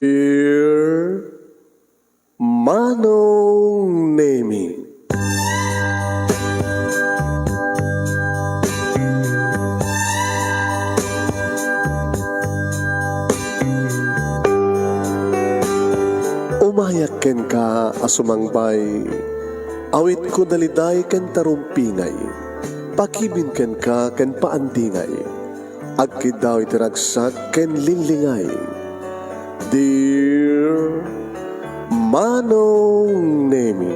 Dear Manong Nemi, umayak ken ka asumangbay, awit ko daliday ken tarumpingay, pakibin ken ka ken paandingay, agkid daw itiragsak ken linglingay. Dear Manong Nemi,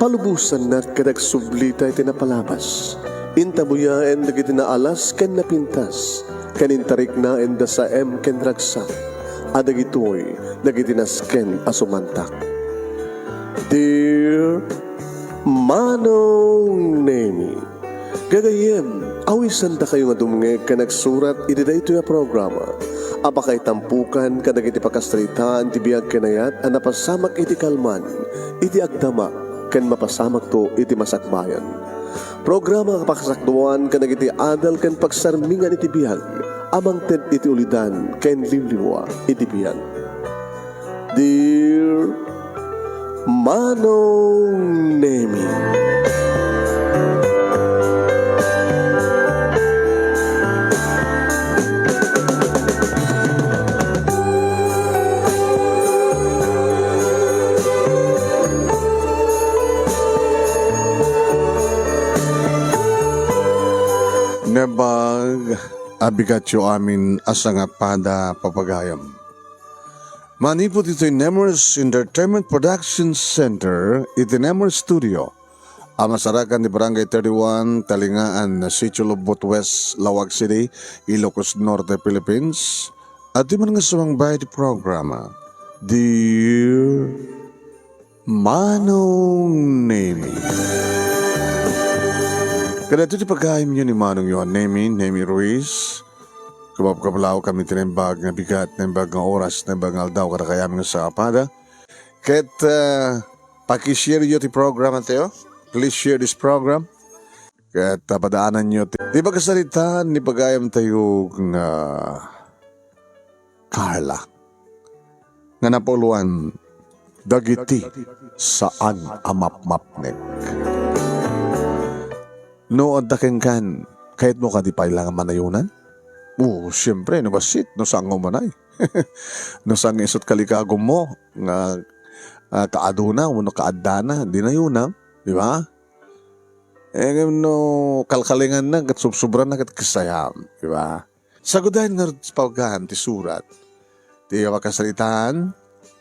palubusan na kadag sublita iti napalabas. Intabuya en dagiti naalas ken napintas, kanintarik na en da sa ken ragsak, adagitoy dagiti nasken asumantak. Dear Manong Nemi, gagayem, awisan da kayo nga dumngeg ka nagsurat iti daytoy a programa. Apakay tampukan kadag iti pakastritaan ti biyag kanayat a napasamak iti kalman, iti agdama, ken mapasamak to iti masakbayan. Programa kapakasakduan kadag iti adal ken pagsarmingan iti biyag, amang ted iti ulidan ken limlimwa iti biyag. Dear Manong Nemi, Nebag abigat yo amin asangapada papagayam. Manipot ito'y Nemers Entertainment Production Center, iti Nemers Studio. Amasarakan ni Barangay 31, Talingaan, Sitio Lobot West, Lawag City, Ilocos Norte, Philippines. At di man nga sumangbay di programa, Dear Manong Nemi. Kada ito di pagkain nyo ni Manong yun, Nemi Ruiz. Kabalaw kami tinembag nga bigat, tinembag nga oras, tinembag nga aldaw, kada kaya mga sa apada. Ket pakishare nyo ti program natin, please share this program. Ket padaanan nyo di ba kasalitan ni pagayam tayo nga Carla. Nga napuluan, dagiti saan amap-mapnek. No, adakin kan, kahit mo ka di pa ilangan manayunan? Oo, siyempre, no basit, no saan mo manay? No saan isot kalikagom mo, nga kaaduna, no kaadana, di na yun, di ba? No, kalkalingan na, kat subsobran na kat kasayam, di ba? Sagudahin nga pagkahan, ti surat, ti makasalitaan,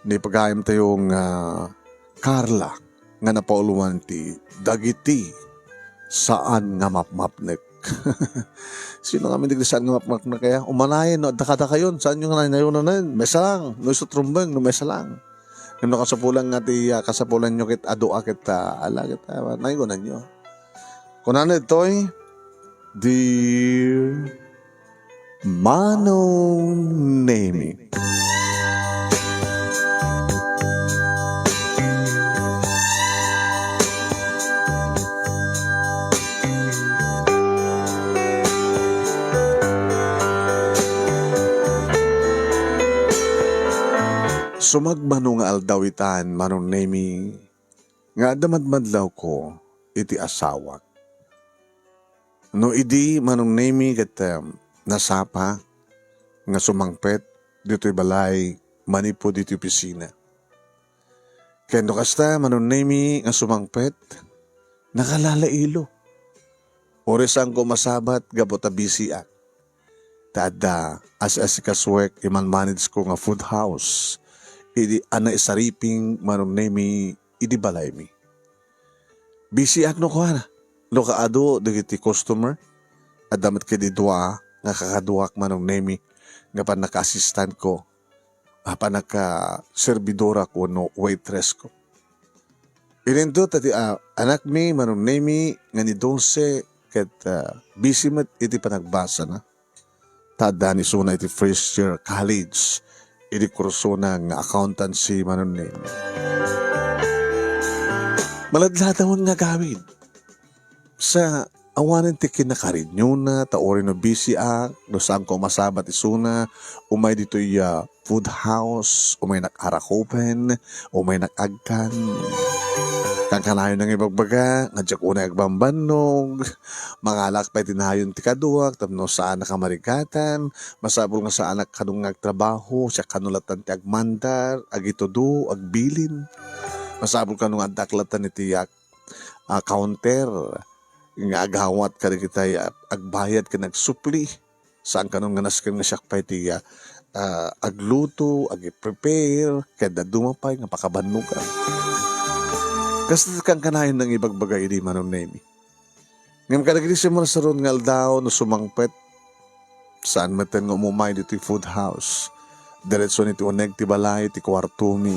ni pagkayam tayong Carla, nga napauluan ti dagiti, saan nga mapmapnek? Sino kami digli saan nga mapmapnek kaya? Umanayin, no? Dakada kayon. Saan yung nanayunan na yun? Mesa lang. No iso trumbeng, no mesa lang. Yung kasapulan nga ti kasapulan nyo kit adoa kit ala kit nayunan nyo. Kunan ito'y Dear Manong Nemi. Sumagmano nga aldawitan, Manong Nemi, nga damadmadlaw ko, iti asawak. No idi, Manong Nemi, kat nasapa, nga sumangpet, dito'y balay, manipo dito'y pisina. Kendo kasta, Manong Nemi, nga sumangpet, nakalalailo. Oresan ko masabat, gabota bisiak. Tada, as kaswek, iman manage ko nga food house, idi ana isariping Manong Nemi idi balay mi. Busy no ko na. No kaado dagiti customer at damit kedi dua nga kakaduak Manong Nemi nga pa naka-assistant ko. Pa naka-servidora ko no waitress ko. Ininto tati anak mi Manong Nemi nga ni 12 ket busy mat iti panagbasa na. Tada ni suna iti first year college. Iti kurso ng accountancy Manong Nemi. Maladladawang nga gawin sa awanan ti kinakarinyo na, taori no busy no saan ko masabat isuna, umay dito food house, umay nakarakopen, umay nakagkan. Kang kanayon ng ibagbaga, nga una agbambanog, mangalak pa itinayon ti kaduak, tapno saan nakamarigatan, masabol nga saan kanung nagtrabaho, siya kanulatan ti agmandar, agitudo, agbilin, masabol kanung adaklatan iti counter, nga aghawat ka rin kita agbayad ka nagsupli saan ka nung ganaskan nga siya pa iti agluto, ag-prepare kaya dumapay nga pakabanno ka kasi kang kanayon ng ibagbagay di manong nemi ngam kadagiti siya marasaron nga aldaw no sumangpet saan matan nga umumay dito food house diretso nito uneg ti balay ti kwarto mi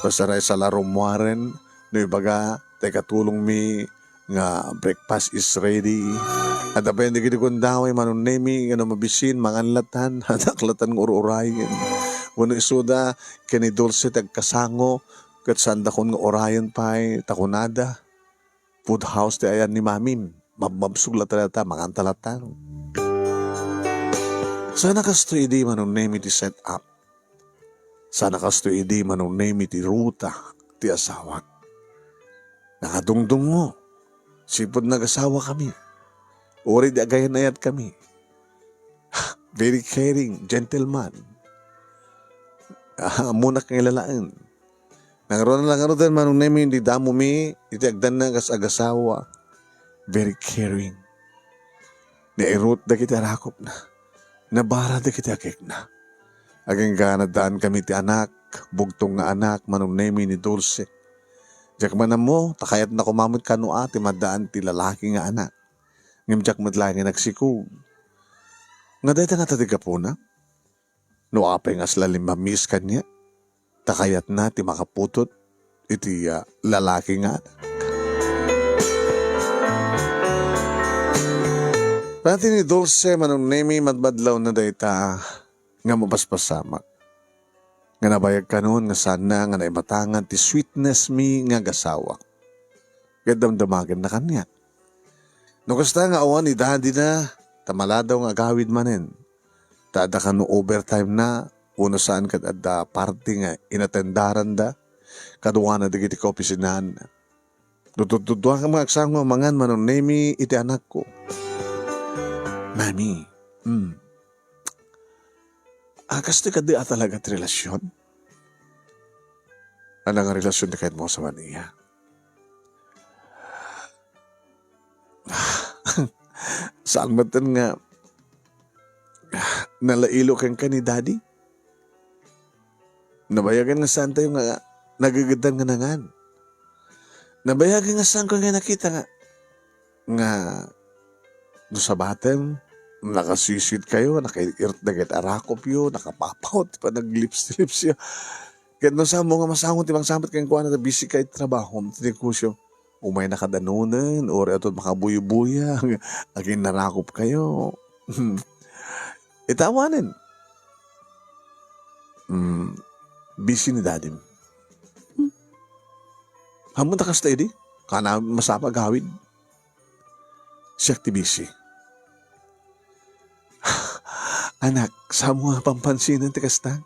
pasaray sa larumwaren no ibaga tay katulong mi nga breakfast is ready. At apay hindi kiti kundaway manon nemi nga mabisin manganlatan hanaklatan ng urayin. Wano isuda kani dulce tagkasango kat sanda kon nga orayon pay takunada. Food house ti ayan ni mamim mabsugla talata mangantalatan. Sana kasto idi manon nemi ti set up. Sana kasto idi manon nemi ti ruta ti asawak. Nakadungdung mo. Sipod nag-asawa kami. Uri di agayan ayat kami. Very caring, gentleman. Munak ng ilalaan. Nangaroon na lang din manong nemi, hindi damo mi, iti agdan na agasawa. Very caring. Nairot da kita rakop na. Nabara da kita kek na. Aging ganadaan kami ti anak, bugtong nga anak, manong nemi ni Dulce. Diyak man mo, takayat na kumamot ka no ate, madaan ti lalaki nga anak. Ngimjak madlangin nagsikog. Nga dahil nga tatiga po na. No apay nga slalim mamis kanya. Takayat na ti makaputot, iti lalaki nga anak. Pati ni Dulce manong nemi madmadlaw na dayta nga mapaspasamak. Nga nabayag ka noon nga sana nga naimatangan ti sweetness mi nga gasawa. Gadamdamagan na kanya. No kasta nga awan ni daddy na tamaladaw nga gawid manen. Tada ka no overtime na uno saan ka at party nga inatendaran da. Kaduwa na digiti ka opisinahan na. Dudududuan ka mga aksang mangan manon nemi iti anak ko. Mami, kasti ka di talaga at relasyon? Ano nga relasyon na kahit mo sa maniya? Saan matan nga nalailo kang ka ni daddy? Nabayagan nga saan tayo nga nagagandang nga nangan? Nabayagan nga saan ko nga nakita nga do sa batem, nakasisid kayo, nakairt na get arakop yun, nakapapawt, pa naglips-lips yun. Kaya no sa mga masangon, timang sabat kayong kuha na busy kayo trabaho, tinikusyo, umay nakadanunan, or ito makabuyo-buya, aging narakop kayo. Itawanin. Busy ni daddy. Hamon na ka steady, kana masapag hawid. Siya ti busy. Anak, sa mga pampansinan ti kastang.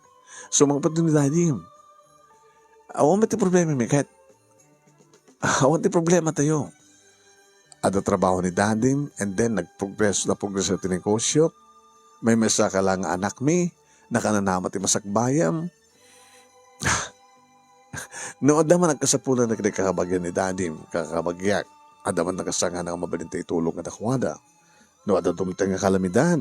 Sumangpat ni daddy. Awan ti problema mi kahit. Awan ti problema tayo. Ada trabaho ni daddy and then nag-progress na ti negosyo. May mesa ka lang anak mi. Nakananama ti masakbayam. Nood naman nagkasapulan na kakabagyan ni daddy. Kakabagyak. Ada man nakasanga ng mabalintay tulong at akwada. No, ada dumitang nga kalamidad.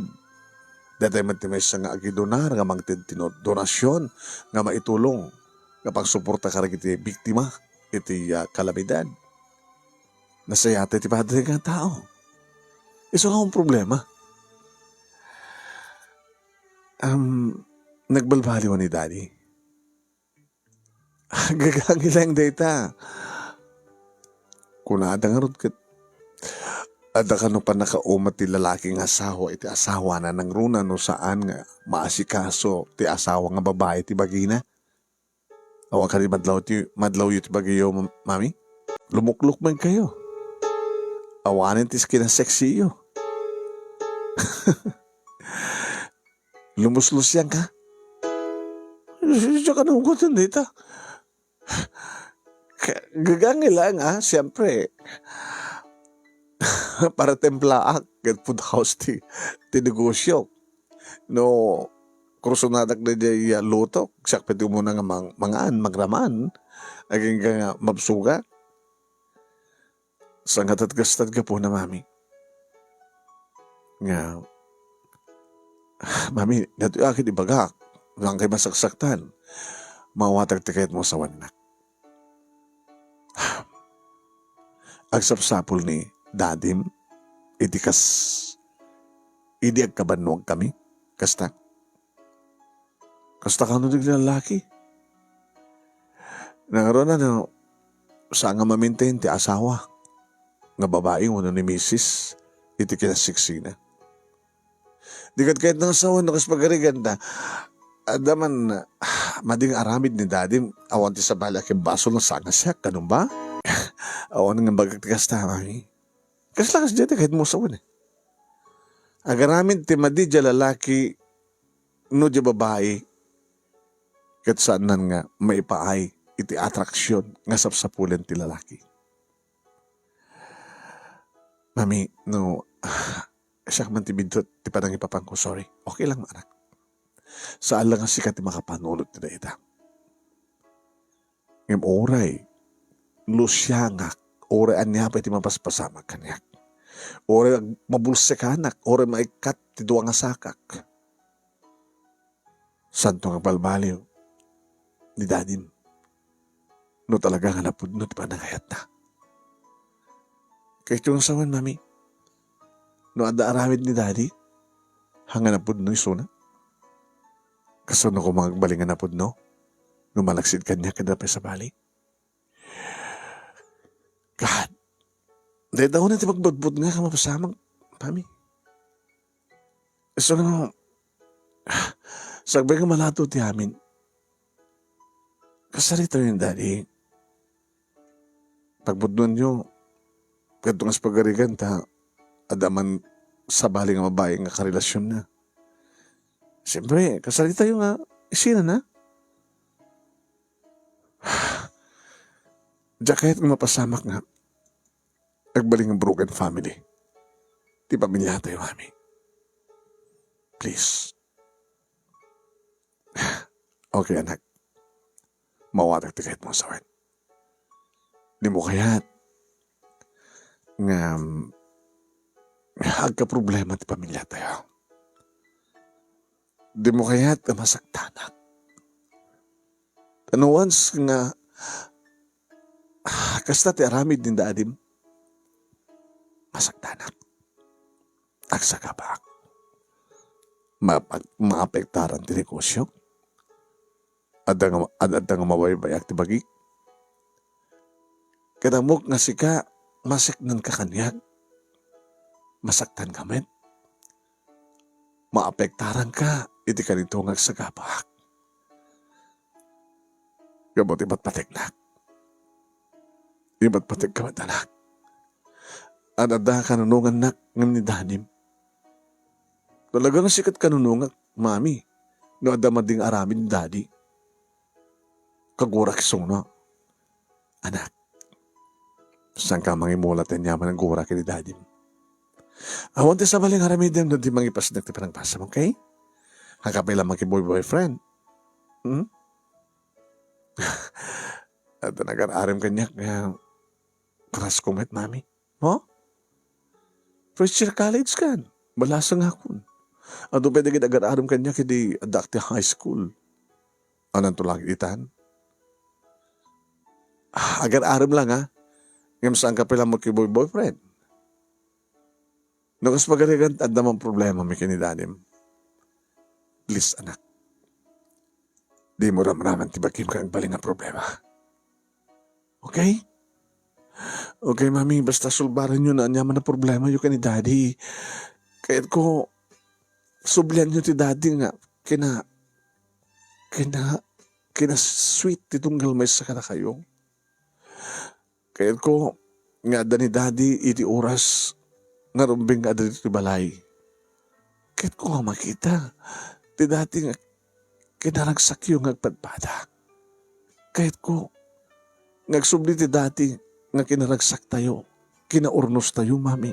Datay man timay siya nga agidonar nga mangtid donasyon nga maitulong nga pagsuporta ka rin iti biktima iti kalamidad. Nasayate ti padre nga tao. Iso nga akong problema. Nagbalbaliwan ni daddy. Gagangilang data. Kunada nga ron kat ada ka no pa nakaumat ti lalaking asawa iti asawa na ng runa no saan nga maasikaso ti asawa nga babae ti bagina. Awa ka rin madlaw yu ti bagayo, mami? Lumukluk man kayo. Awanin tis kinaseksiyo. Lumuslusyan ka. Siya ka nung kutin dito. Gagangin lang siyempre. Para templaak, get food house ti negosyo. No, krusunadak na diya luto, siyak pwede mo na nga mangaan, magraman, aging ka nga mabsuga. Sangat at gastad ka po na mami. Nga, mami, nato akit ibagak, nang kay masaksaktan, mawatag tikayat mo sa wanak. Agsapsapol ni dadim, itikas, idi agkabanwag kami, kasta. Kasta ka nung lalaki. Nangaroon na sa nga mamintain ti asawa, nga babae mo ni misis, iti kinasiksi na. Di kahit ng asawa na kas pagariganda, adaman mading aramid ni dadim, awan ti sa balak yung baso ng sangasyak, ganun ba? Awan nga bagagtigas ta, mami. Kas lakas dyan, kahit mo sawan eh. Agaramid ti madi dya lalaki, no dya babae, kat saan nan nga maipaay, iti atraksyon, nga sapsapulen ti lalaki. Mami, no, siya man ti bidot, ti padang ipapang ko, sorry. Okay lang, anak. Saan lang ang sikat ti makapanulot ti daita. Ngem oray, lusyangak, oray anya pa iti mapaspasamak kanyak. Oray mabulse kanak, oray maikat ti duwa nga sakak. Santo nga balbaliw, ni dadim, no talaga nga napudno ti panangayat na. Kahit yung sawan, mami, no ada aramid ni daddy, hanga napudno iso na. Kaso no kung magbalingan napudno, no malaksid kanya kadapay sa bali. God, dahil daw na ti magbudbud nga ka mapasamang, mami. So no, sagbay ka malato ti amin. Kasarito yung daddy. Pagbudnon nyo, kadungas pagarigan ta, adaman sa bali nga mabae nga karelasyon na. Siyempre, kasalita yung isina na. Diya kahit nga mapasamak nga, nagbaling ang broken family. Di pamilya tayo, mami. Please. Okay, anak. Mawatag ti kahit mo sawin. Di mo kaya't nga agka problema ti pamilya tayo. Di mo kaya't masaktanak. Ano once nga kasta ti aramid din daadim, masaktanak. Agsakabak. Maapektaran ti negosyo. Adda nga mabaybayak ti bagi. Kadamok nga sika, masiknan ka kanyag. Masaktan ka men. Maapektaran ka, iti ka nito nga agsakabak. Gamot iba't patiknak. Iba't patik ka madanak. Adada kanunungan nak ng ni danim. Talagang sikat kanunungan, mami. No adama ding aramin daddy. Kagurak isong no. Anak, saan ka mangimulat ang yaman ng gurak ni dadim? Awan ti sa baling haramidem na di mangipas na ti panagpasam, okay? Hangkapay lang boyfriend. At nag-aram kanyak nga crush ko met, mami. Mo? First year college kan. Balasang akon. Ato pwede agar-aram kanyak hindi adakti high school. Anong tulang itan? Agar-aram lang Ngam saan ka pala boyfriend. Nakas pagarigan, at namang problema may kinidanim. Please, anak. Di mo ramraman tibakim ka ang baling nga problema. Okay? Okay, mami, basta sulbaran nyo na anyaman na problema yung ni daddy. Kahit ko, sublian nyo ti daddy nga, kina sweet titong galmay sa kana kayo. Kahit ko, nga ni daddy iti oras nga rumbing nga dito balay. Kahit ko nga makita, ti dati nga kinaragsak yung ngagpadpada. Kahit ko ngagsubli ti dati nga kinaragsak tayo, kinaurnos tayo, mami.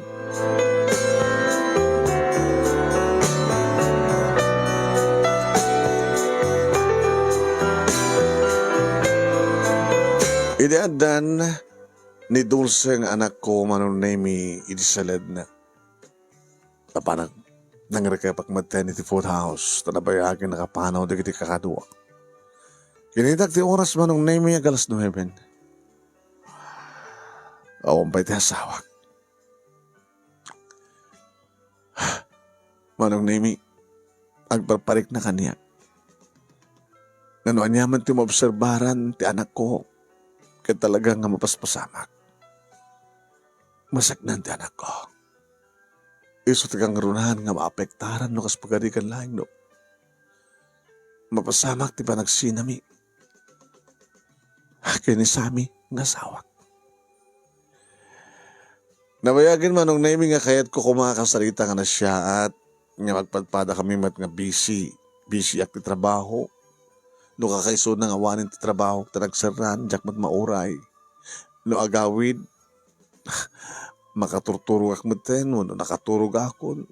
Ideadan ni Dulce nga anak ko manunemi idisalad na. Tapanag nangrekepak maternity food house tanabayagin nakapanaw di kiti kakadua. Kinitak ti oras manong nemi ag alas 9. Awan pa'y ti asawak. Manong nemi agparparik na kaniya. Nanuan niya man ti maobserbaran ti anak ko kaya talaga nga mapaspasamak. Masaknan ti anak ko. Iso ti kang runahan nga maapektaran no kas pagadikan laing no. Mapasamak ti panagsinami. Kaya ni Sami nga sawak. Nabayagin manong naimi nga kayat ko kumakasalita nga na siya at nga magpadpada kami mat nga busy ak ti trabaho. No kakaiso ng awanin ti trabaho tanagsaran, jak mat mauray. No agawid, makaturturo ak maten, no nakaturog ako,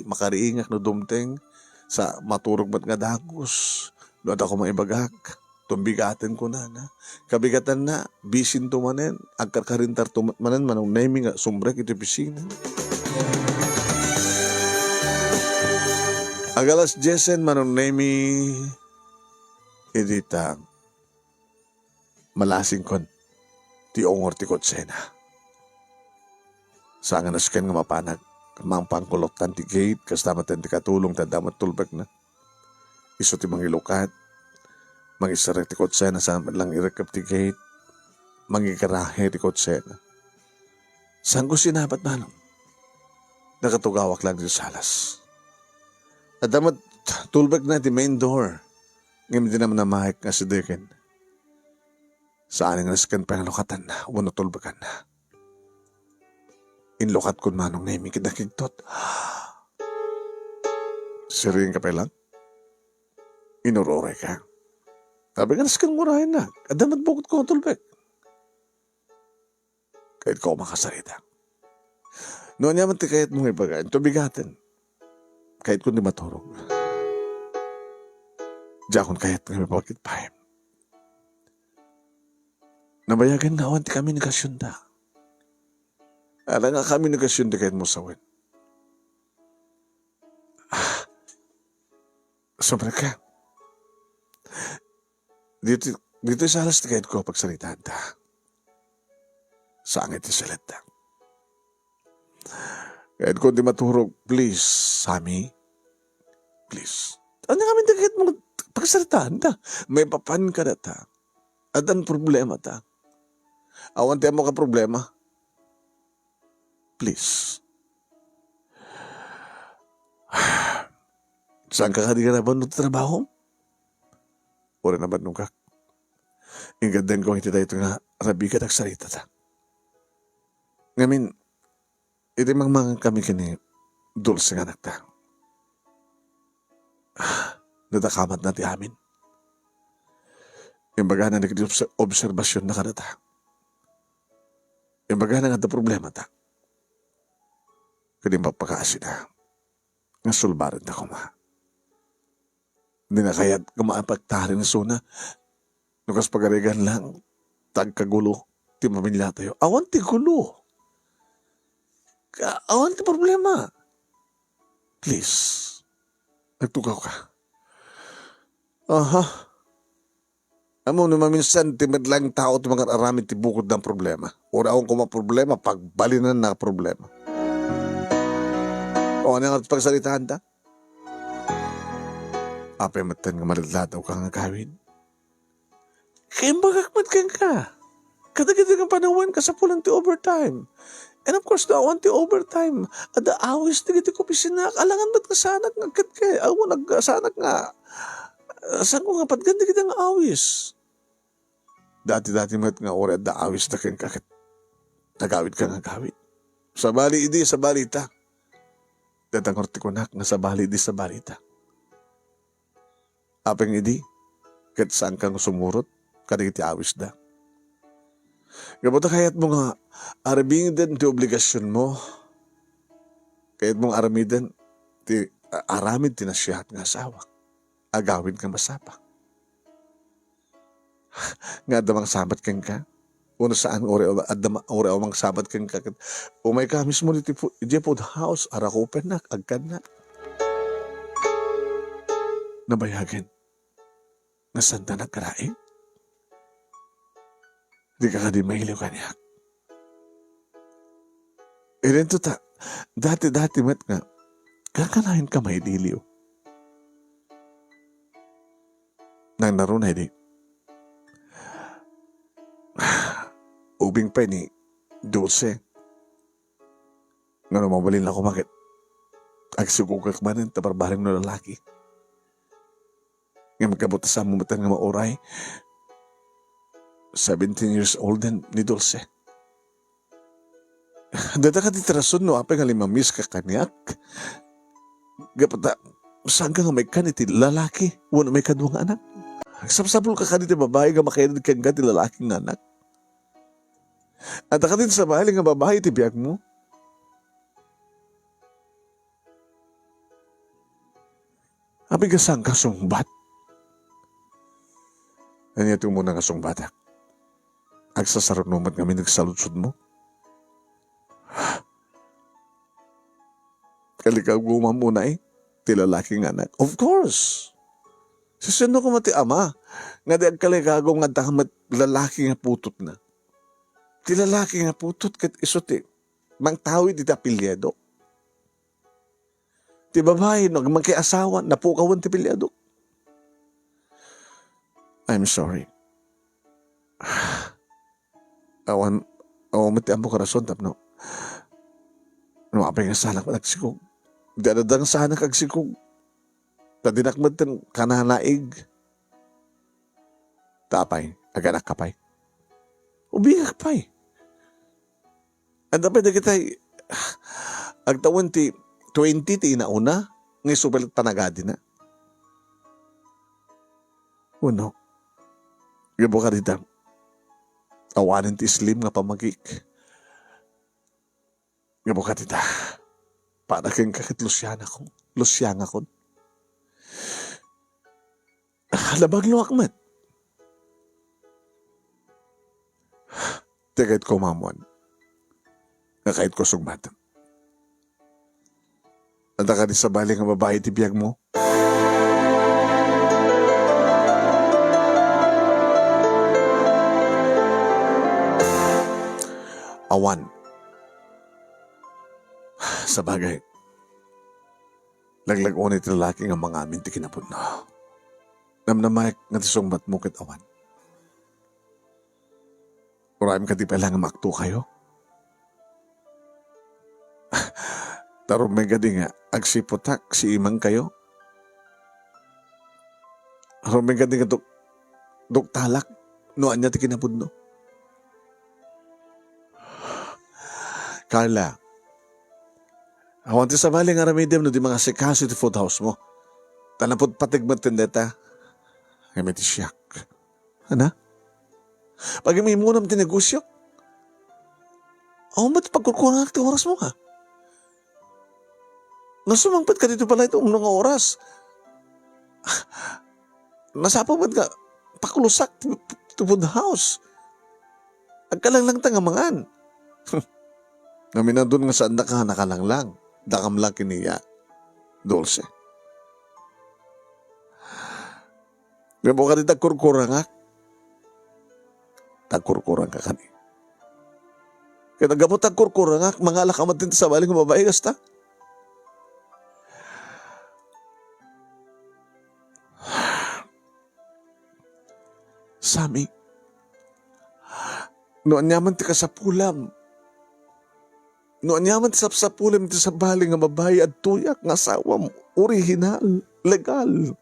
makariingak no dumteng, sa maturog mat nga dagos. No at ako maibagak, tumbigaten ko na. Kabigatan na, bisin tumanen, agkarkarintar tumanen, manong naming nga sumbrek iti pisina. Agalas Jesen manong naming edita malasing kon ti ongor ti kotsena. Sa nga nasken nga mapanag mang pangkulotan ti gate kastamatan ti katulong tadamat tulbek na. Iso ti mangilukat mangisarek ti kotsena sa lang irekap ti gate mangikarahe ti kotsena. Saan ko sinapat manong? Nakatugawak lang ti salas. Tadamat tulbek na ti main door. Ngayon din naman na mahik nga si Dekin. Saan nga naskan pa nalukatan na, wano tulbagan na. Inlukat ko manong na imikid na kigtot. Siring ka pa lang? Inuroray ka. Sabi nga naskan murahin na, adamat bukod ko ang tulbag. Kahit ko makasarita. Noon yaman ti kahit mong ibagaan, tubigatin. Kahit ko di maturog. Diyakon kahit kami pagkit pa. Nabayagan nga awan ti kami negasyon da. Ala nga kami negasyon da kahit mo sawin. Sobra ka. Dito sa alas ti kahit ko pagsalitaan da. Saan iti salat da. Kahit ko di maturog, please, Sami. Please. Ano kami da kahit mo pagsalitaan da. May papan ka na ta. At ang problema ta. Awan tayo mo ka problema. Please. Saan ka ka ba no trabaho? Wala na ba nung kak? Ingad din ko hindi tayo ito nga rabi ka nagsalita ta. Ngamin, iti mga kami kini dulce nga nagta. Nadakamat na ti amin. Yung baga na nag-obserbasyon na kanata. Yung baga na nga da problema ta. Kadi mapakaasi na. Nga sulbaran na kuma. Hindi na kaya kumaapagtari na suna. Nukas pagarigan lang. Tagkagulo. Ti mamilya tayo. Awan ti gulo. Awan ti problema. Please. Nagtugaw ka. Aha. Amo naman minsan timid lang tao ti mga aramid ti bukod ng problema. O raon ko problema pagbalinan na problema. O ano nga pagsalitaan ta? Apay matan nga maladladaw ka nga gawin. Kaya magakmat kang ka. Kadagiti kang panawan ka sa pulang ti overtime. And of course, dawan ti overtime. Ada awis ti giti ko pisinak. Alangan ba't kasanak nga kat kay? Awo nagsanak nga. Saan ko nga patganda kita nga awis? Dati mat nga ori at da awis na kang kakit. Nagawid ka nga gawid. Sa bali idi sa balita. Datangorti ko nak nga sa bali idi sa balita. Apeng idi, kat saan kang sumurot, kadagiti awis da. Gabuta kayat mo nga, aramidan ti obligasyon mo. Kayat mong aramidan, ti aramid tinasyahat nga asawa. Agawin ka masapa. Nga damang sabat kang ka. Una saan ore amang sabat kang ka. Umay ka mismo ni food house, arakupen nak, agkan na. Nabayagan. Nasanda na karaing. Di ka di mahiliw ka niya. Irin to ta, dati mat nga, kakanahin ka may diliw. Nang narunay di. Ubing pa ni Dulce. Nga mabalin ako bakit. Agsugukak manin tabarbaring no lalaki. Nga magkabuta sa mumatan nga mauray. 17 years old din ni Dulce. Dada ka titirasun no apay nga limamiss ka kanyak. Gapata, saan ka nga may kaniti lalaki? Wala may kaduang anak. Sapsapul ka kaniti babae nga makainad kang gati lalaking anak. At ka din sa bahay nga babae ti biyag mo. Abi ka saan ka sungbat? Ano ito muna nga sungbatak? Agsasarap kami nagsaludsod mo. Kalikaw gumam muna ti lalaking anak. Of course. Sisino ko mati ama. Nga di agkalikago nga damat lalaki nga putot na. Ti lalaki nga putot kat iso ti mang tawid iti apelyedo. Ti babae no magkiasawa napukawan ti apelyedo. I'm sorry. Awan mati amo karason tapno. No apay nga sana nagsikog. Di adadang sana kagsikog. Tadinakmad ten kananaig. Tapay, aganak kapay. Ubigak pay. Ang dapat na kita agtawan ti 20 ti inauna ngay supel tanagadi na. Uno. Gabo ka dito. Awanin ti slim nga pamagik. Gabo ka dito. Para kang kakit Luciana ko. Luciana ko. Labag lo akmat. Tegait ko mamuan. Nakait ko sugmatan. Anda ka di sa bali nga babae ti biyag mo? Awan. Sa bagay. Laglag-unay ti lalaki nga mga amin ti kinapun na. Namnamayag nga ti sungbat mo kit awan. Kurayam ka di pala nga makto kayo. Taro may gadi nga, agsipotak si imang kayo. Taro may gadi nga talak, noan niya ti kinapudno. Carla, awan ti sabali nga ramidem no di mga sikasi ti food house mo. Tanapod patigmat tindeta, kami ti siyak. Ana? Pag may munam ti negosyo, ba't pagkukurang ti oras mo ka? Nasumangpat ka dito pala itong mga oras. Nasapaw ba't ka pakulusak to food house? Agkalang tangamangan. Namin doon nga saan ka nakalanglang. Dakam lang kiniya. Dulce. Gabo ka dito kurkurang ha? Tagkurkurang ka kani. Kaya nagabot tagkurkurang ha? Mga alakamat din sa baling babae kasta. Sami, noon nyaman ti kasapulam. Noon nyaman ti sapsapulam ti sabali nga babae at tuyak nga asawam, original, legal.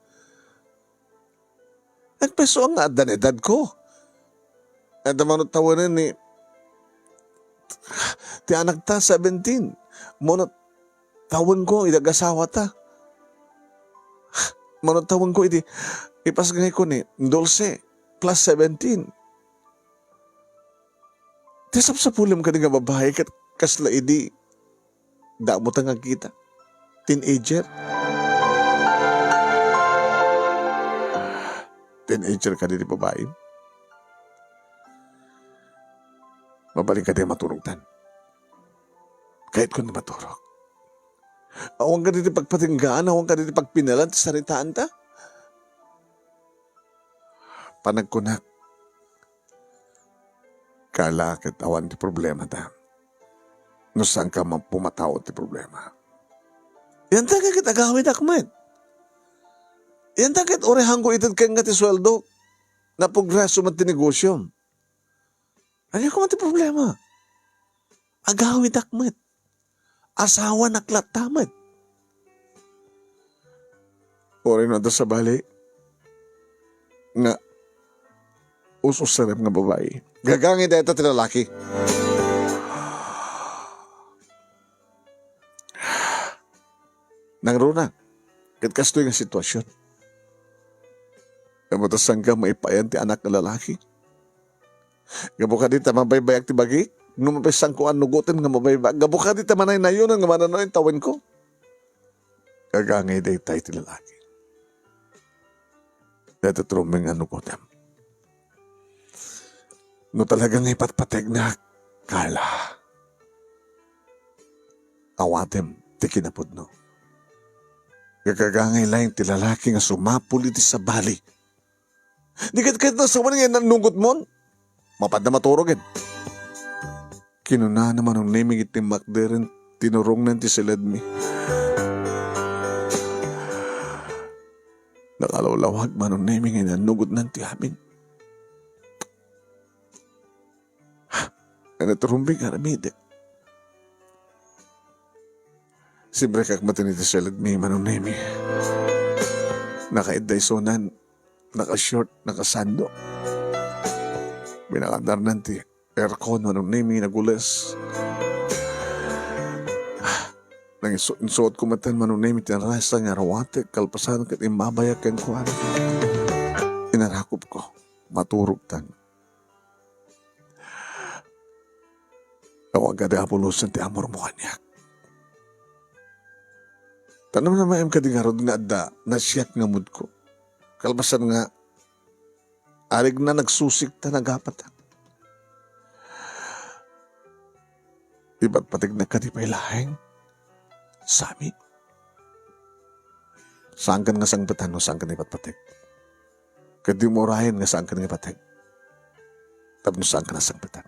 Nagpeso ang adan-edad ko. At naman tawanan ni Ti anak ta, 17. Mono tawon ko, idagasawa ta. Mono tawon ko, ipasgay ko ni 12 plus 17. Tisap sa pulim ka nga babae, kasla damo ta nga kita. Teenager. Teenager ka din babae. Mabalik ka din maturugtan. Kahit kung di maturog. Awang ka din pagpatinggaan, awang ka din pagpinalan, saritaan ta. Panagkunak. Kalakit awan ti problema ta. No saan ka pumataw ti problema. Yan ta kakit agawid akmet. Yan ta kakit orehan ko itad kaya nga ti sweldo na progreso man ti negosyo. Ano ko man ti problema? Agawid akmet. Asawa naklat tamat. Ore na sa bali nga usos sarap nga babae. Gagangin dahil ito lalaki. Nangruna, katkastoy nga sitwasyon. Kamutasan ka maipayan ti anak na lalaki. Gabo ka dita mabaybayag ti bagi. Nung mapisang ko nugutin nga mabaybayag. Gabo ka dita manay na yun nga mananoy tawin ko. Gagangay day tayo ti lalaki. Dito truming nugutin. No talagang ipatpateg na kala. Awatem ti kinapod no. Gagangay lang ti lalaki nga sumapuli ti sa bali. Di kahit na sa nga nanugot mo. Mapad na maturogin. Kinuna naman ang naming iti makderin, tinurong nan ti siladmi. Nakalawlawag man ang naming inanugot nan ti amin. Naturumbing aramide. Siyempre kak matiniti siladmi man ang naming. Nakaiday sonan, nakashort, nakasando. Binakandar nanti aircon anong naming nagules. Nang isuot ko matan manong naming tinarasa nga rawate kalpasan kat imabayak kang kuwan. Inarakop ko, maturog tan. Awag gada apulusan ti amor mo kanyak. Tanong na maayam kadingarod nga adda na siyat nga mood ko. Kalpasan nga arig na nagsusik ta nagapat. Iba't patig na katipay laheng. Sami. Saan ka nga sangbatan o saan ka na iba't patig? Kadi mo orahin nga saan ka na ipatig. Tapos saan ka na sangbatan?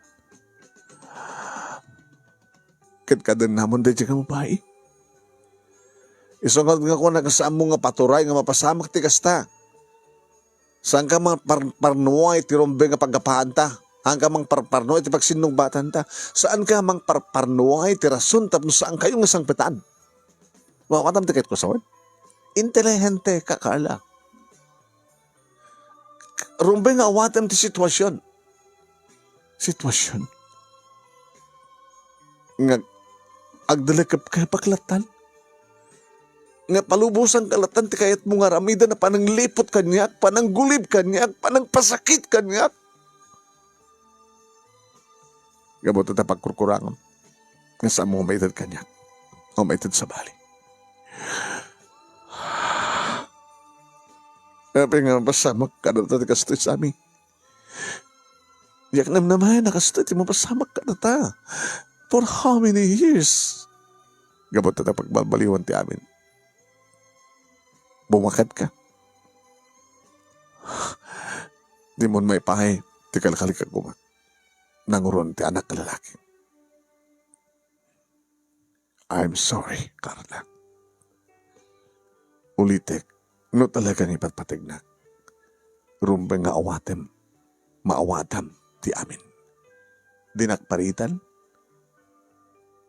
Kadkadan namon dahil ka mabahi. Isungad nga ko nakasaan mo nga paturay nga mapasamak ti kasta. Saan ka mang parparnuay ti rombe nga pagkapaan ta? Saan ka mang parparnuay ti pagsinong batan ta? Saan ka mang parparnuay ti rason tapos saan kayo nga sangpetaan? Makatam tikit ko sa word? Intelihente kakala. Rombe nga awatam ti sitwasyon. Sitwasyon. Nga agdalakap kay paklatan. Nga palubusan kalatan ti kayat mo nga ramida na pananglipot kanyak, pananggulib kanyak, panangpasakit kanyak. Gabot na pagkurkurangan. Nga saan mo umaitad kanyak. Umaitad sa bali. Tapi nga pasamak ka na ta kastoy sa amin. Yak naman nakastoy ti mo pasamak ka na ta. For how many years? Gabot na pagbabaliwan ti amin. Bumakat ka. Di mo may pahay, ti kalkalik ka gumak. Nanguron ti anak ka lalaki. I'm sorry, Carla. Ulitek, no talaga ni patpatig na. Rumbe nga awatem, maawatam ti amin. Dinakparitan,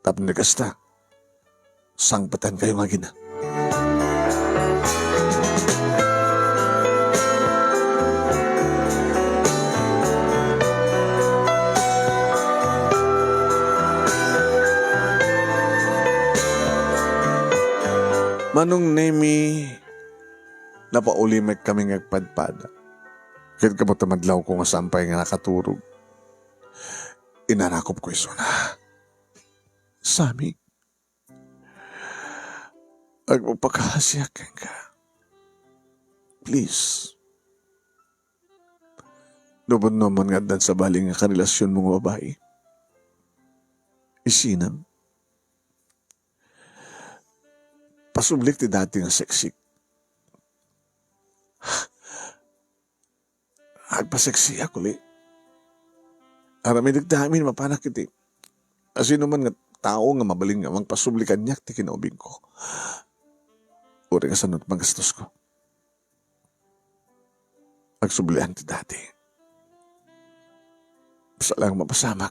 tapos nagasta, sangpatan kayo nga gina. Manong nemi, napaulimay kami ngagpadpada. Kahit ka madlaw ko nga sampay nga nakaturog. Inarakop ko iso na. Sami, agpagpakahasyakan ka. Please. Lubod naman nga dan sa baling nga karelasyon mong babae. Isinam. Pasublik ti dati nga seksik. Agpaseksi ako li. Arami nagdamin mapanak iti. Asino man nga tao nga mabaling nga magpasublikan niya ti kinaubing ko. Uri nga sanot magastos ko. Agsublihan ti dati. Basta lang mapasamak.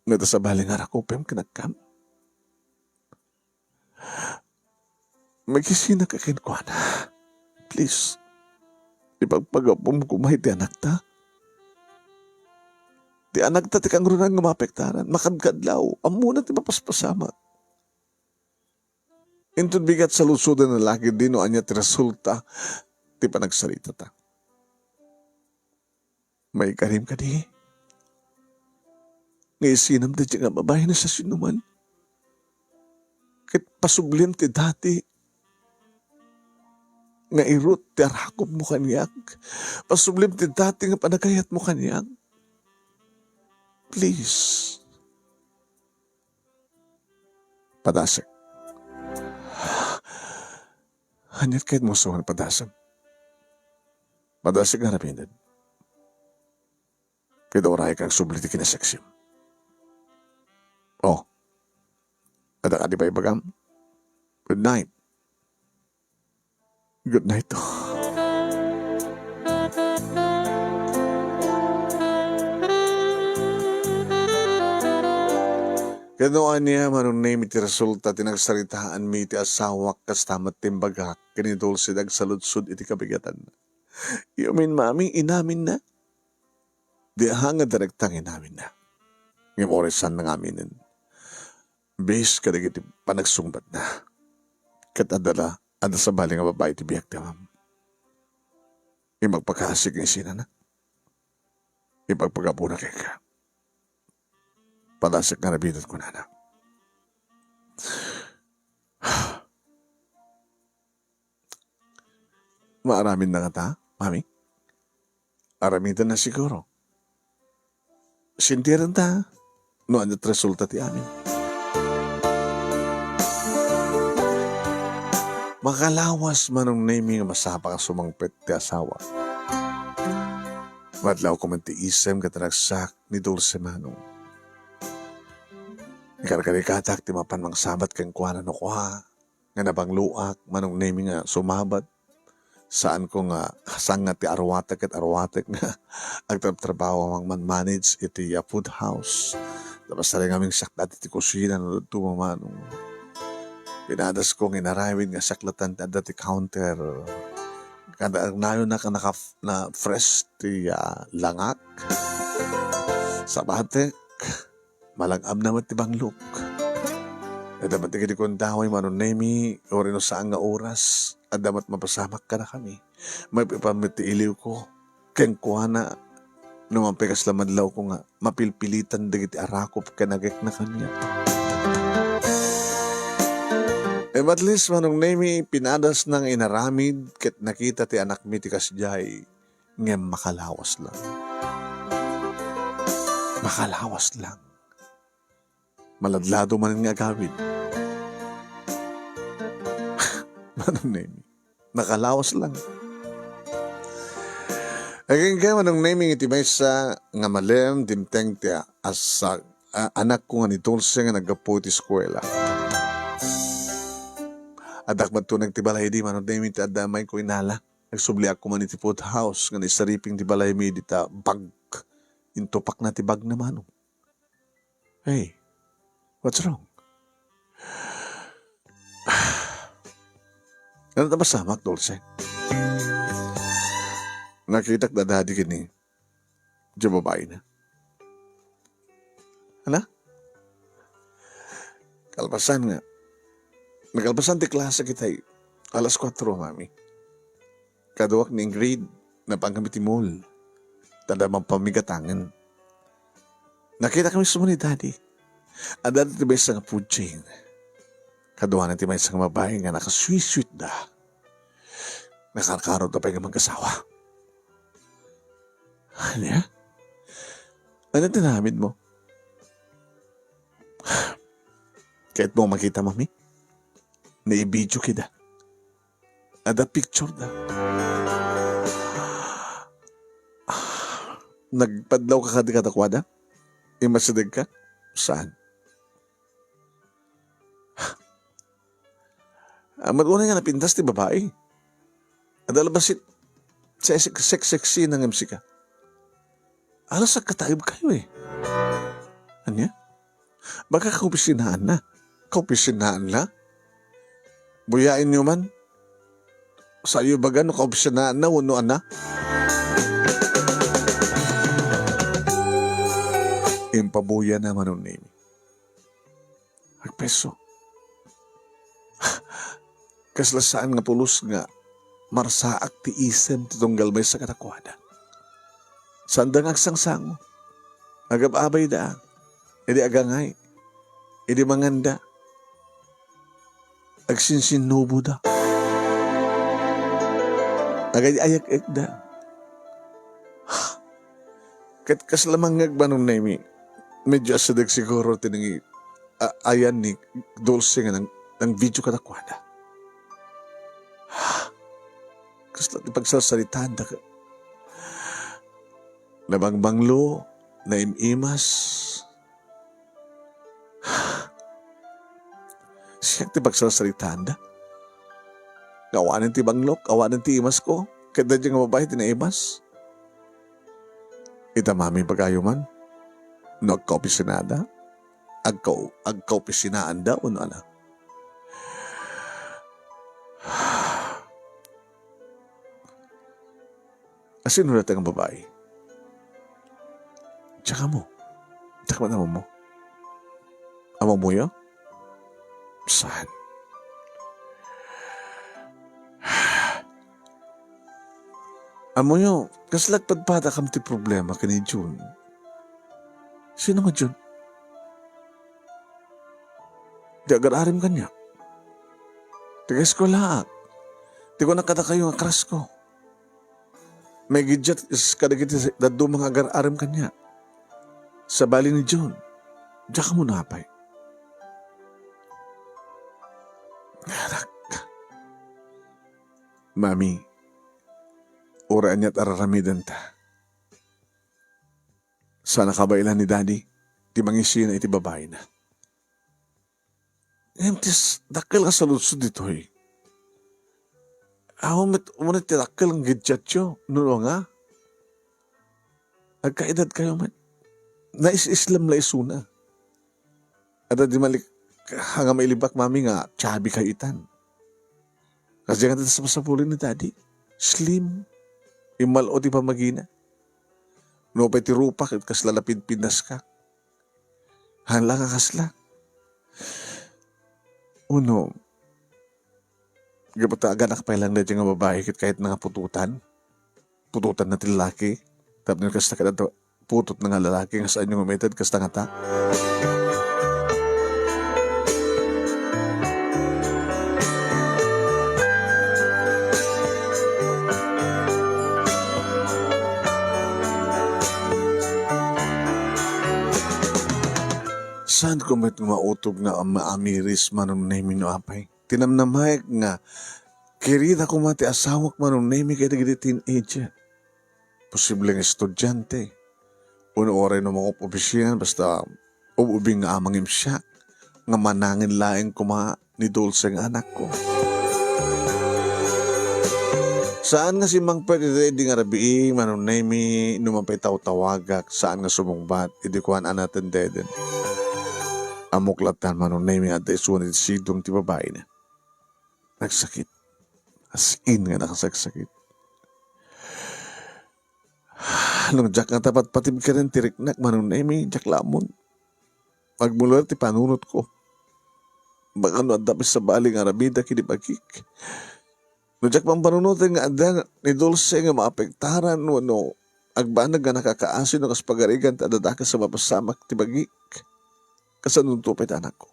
Nga sa baling harakupem kinagkam. Magkisina ka kinkwana. Please. Ipagpagapom kumay ti anak ta. Ti anak ta ti kang runan nga mapektaran. Makadkadlaw. Amuna ti mapaspasamak. Intun bigat sa lusudan na lagi din o anya ti resulta ti panagsalita ta. May karim ka di. Ngay sinam ti nga babae na sa sinuman. Kit pasublim ti dati. Nga irot ti arakop mo kaniyag. Pasublim ti dati nga panagayat mo kaniyag. Please. Padasag. Hanyat kahit mo suwan padasag. Padasag nga rapinad. Kaya oray kang subli ti kinaseksim. Oh. Ada ka di ba ibagam? Good night. Good night to. Ganoon niya manong name iti resulta tinagsaritaan mi iti asawak kas tamat timbagak kinidol si dagsaludsud iti kabigatan. Yumin mami inamin na. Di hanga direktang inamin na. Ngayon orisan na aminin. Base kadag iti panagsungbat na. Katadala ada sa bali nga babae ti biyak ti ma'am. Magpakahasig ng sina na. Ipagpagapuna kay ka. Palasik nga nabidot ko na. Maaramin na nga ta, mami? Aramitan na siguro. Sintiran ta. No ano't resulta ti amin. Makalawas manong naming masapa ka sumangpet ti asawa. Madlaw ko man ti isem kataragsak ni Dulce Manong. Ikarkarikatak ti mapan mang sabat kang kuwanan o kuha. Nga nabangluak manong naming nga sumabat. Saan ko nga hasang nga ti arwatek at arwatek nga agtrabaho mang man-manage iti food house. Tapos na rin aming saklat iti kusina na tumamanong. Pinadas kong inarawin nga saklatan ti adati counter. Kada nayo na ka na fresh ti langak. Sa batek, malangam naman ti bangluk. E dapat ti kong daway manunemi o rin saan nga oras. At dapat mapasamak ka na kami. May pipamit ti iliw ko. Keng kuha na numampikas lamadlaw ko nga mapilpilitan dagiti arakop kanagek na kanya. At least manong nemi pinadas ng inaramid ket nakita ti anak mi ti kasjay ngem makalawas lang. Makalawas lang. Maladlado man nga gawid. Manong nemi. Nakalawas lang. Aging kaya manong nemi iti may sa nga malem dimteng ti asa anak ko nga ni Dulce nga naggapo ti eskwela. Adak magtunag ti balay di manong nemi ti adamay ko inala. Nagsubli ako man iti food house nga nisariping ti balay mi di ta bag. Intupak na ti bag na manong. Hey, what's wrong? Ano na masamak, Dulce? Nakitak na dadi kini. Diyo babae na. Ano? Kalpasan nga. Nakalpasan ti klase kita alas 4, mami. Kaduwak ni Ingrid na panggamit ti mall. Tanda pamigatangan. Nakita kami sa ni daddy. At dati ti may isang pudsing. Kaduwa na ti may isang mabae nga nakasweet-sweet da. Nakarkarot na pa yung mag-asawa. Ano ya? Ano tinamid mo? Kahit mo makita, mami, na-i-video kita. Ada picture da. Nagpadlaw ka katakwada? Imasadag ka? Saan? Mag-una nga napintas ti babae. Adala ba sexy ng MC ka? Alas sa katayog kayo Anya? Baka kaupisinaan na. Kaupisinaan na? Buyain nyo man? Sa'yo ba gano'n kaupisinaan na? Unuan na? Impabuya naman ang name. Agpeso. Kaslasaan nga pulos nga marsaak ti isem ti tunggal may sa katakwada. Sandang agsangsango. Agababay da. Edi agangay. Edi manganda. Agsinsinubo da. Agay ayak-ek da. Kat kaslamang ngagbanong na imi. Medyo asadag siguro tinangi ayan ni Dulce nga ng video katakwada. Kasla ti pagsasalitaan da ka. Nabangbanglo, naimimas. Siya ti pagsasalitaan da. Kawanan ti banglok, kawanan ti imas ko. Kada dyan nga babae, tinaimas. Ita mami pagayo man. No agkaupisinada. Agkaupisinaan da, o ano. Sino na tayong babae? Tsaka mo. Tsaka man mo. Amo mo yun? Saan? Amo yun, kaslag padpada kam ti problema kani June. Sino nga June? Di agar-arim kanya. Tigas ko lahat. Di ko nakata kayo ang kras ko. May gidjat kadagiti dado mga agar-arim kanya. Sa bali ni June. Diyan ka mo napay. Anak. Mami, oraan niya't araramidan ta. Sana kabailan ni Daddy, ti mangisin na iti babae na. Tis, dakil ka sa lutsod dito Umunit ti dakil ang gidjat yo, nuno nga. Agkaedad kayo man. Nais-islam la isuna. At di malik hanggang mailibak mami nga, chabi kayo itan. Kasi nga sa pasapulin ni Daddy, slim, imalo ti pamagina. No pa ti rupak, kasla lapid pinas ka. Hanla ka kasla. Uno, gapata aganak pa lang na dyan nga babae kahit nga pututan. Pututan na ti lalaki. Tapos nyo kasta ka na putot na nga lalaki nga saan yung umitad kasta nga ta. Saan ko met mautob nga maamiris manong name no apay? Tinamnamay nga kirita ko mati asawak manong name kaya dagiti teenager. Posibleng estudyante. Uno oray no mga opisyan basta ubing nga amang imsyak nga manangin laing kuma ni Dulce nga anak ko. Saan nga si Mang Pwede di nga rabi manong name numampay tawagak saan nga sumungbat idikuan anaten deden. Amuklatan manong name at isuan iti sidong ti babae na. Nagsakit. As in nga nakasagsakit. Nung jak nga tapat patib ka rin tiriknak manong name, jak lamon. Magmula ti panunot ko. baka no adapis sa baling arabida kinibagik. Nujak pang panunutin nga ada ni Dulce nga maapektaran no agbanag nga nakakaasin no kas pagarigan ta adadaka sa mapasamak ti bagik. Kasanong tupit anak ko.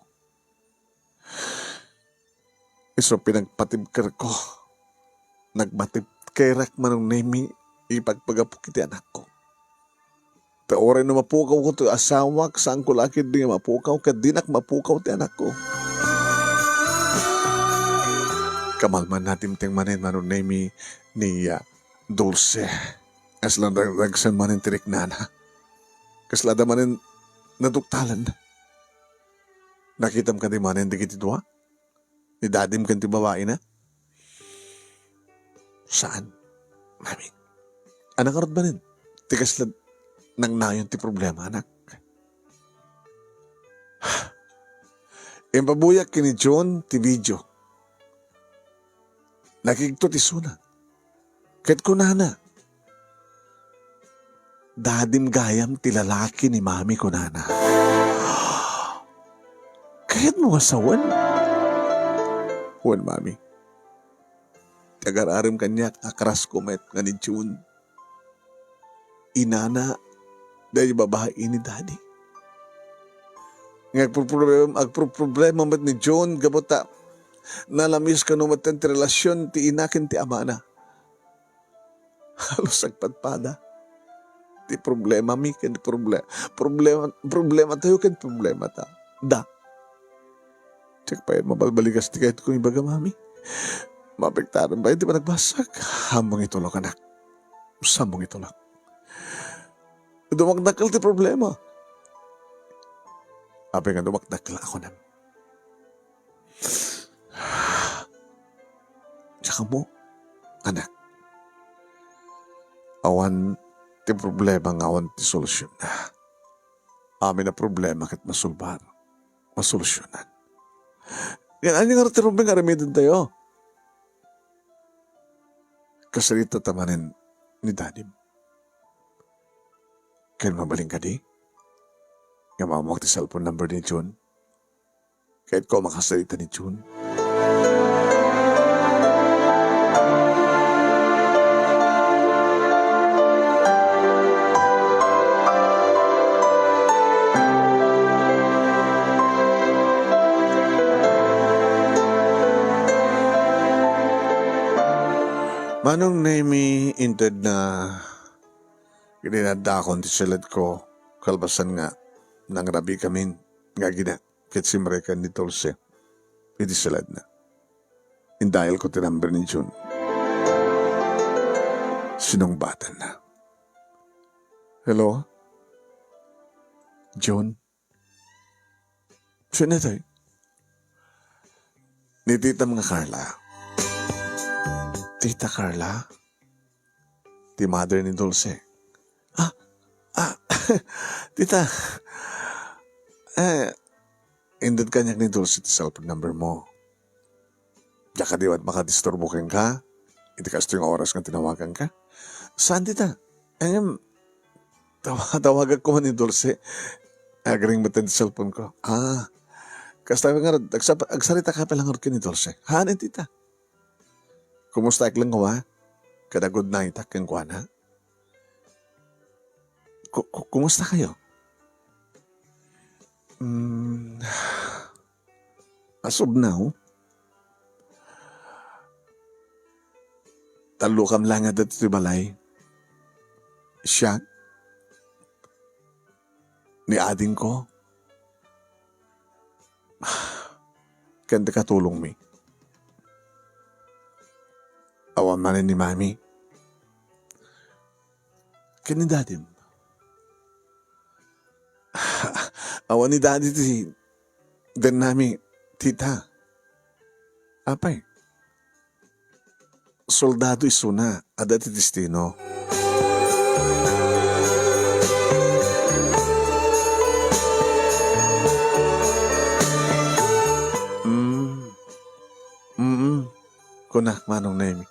Iso pinagpatibker ko. Nagbatib kerak manong nemi ipagpagapok iti anak ko. Taoray na mapukaw ko to asawak saan ko lakid di nga mapukaw kadinak mapukaw ti anak ko. Kamalman natin ting manin manong nemi ni Dulce. Aslan nagsan manin tirik nana. Kaslada manin naduktalan. Nakitam ka di manin di kiti dua? Ni dadim kan ti babae na? Saan? Mami. Anak arot ba rin? Tigaslad nang nayon ti problema, anak. Impabuyak kini John ti video. Nakikto ti suna. Kahit kunana. Dadim gayam ti lalaki ni mami kunana. Kahit mo asawan. Huwag mami. Tagararim kanya akras kumet nga ni June. Inana dahil babae ni daddy. Agproblema mat ni John gabota nalamis ka no maten ti relasyon ti inakin ti amana. Halos agpadpada. Ti problema mi ken problema tayo ken problema ta. Da. Tsaka pa yan mabalbaligas ti kahit kung ibaga mami. Mapektaran ba hindi ba nagbasag? Hambang itulog anak. Sambong itulog. Dumakdakal ti problema. Ape nga dumakdakal ako na. Tsaka mo, anak. Awan ti problema nga awan ti solusyon na. Amin na problema kat masulbar. Masolusyonan. Yan, ano nga rin nga remedin tayo? Kasalita tamanin ni Dadim. Kaya mabaling ka di? Nga mamawag ti cellphone number ni June. Kahit ko makasalita ni June. Manong nemi inted na ginadakon ti salad ko kalbasan nga nang rabi kami nga gina ket simrekan ni Dulce iti salad na. Indahil ko ti number ni June. Sinong batan na. Hello? John? Sino tayo? Ni tita mga Carla. Tita Carla? Ti mother ni Dulce. Tita. Indad kanyak ni Dulce ti cellphone number mo. Diya ka diwat makadisturbo kang ka. Iti kasto yung oras kang tinawagan ka. Saan tita? Tawagan ko man ni Dulce. Agaring matan ti cellphone ko. Kasta nga agsalita ka palang ka ni Dulce. Hanin tita. Kumusta lang ko ha? Kada good night kang kuha na? Kumusta kayo? As of now, talo kam lang at ito balay. Siya, ni ading ko, kanda katulong mi. Awan man ni mami. Kani dadim. Awan ni daddy ti dan nami tita. Apay. Soldado isuna ada ti destino. Kunak manong nemi.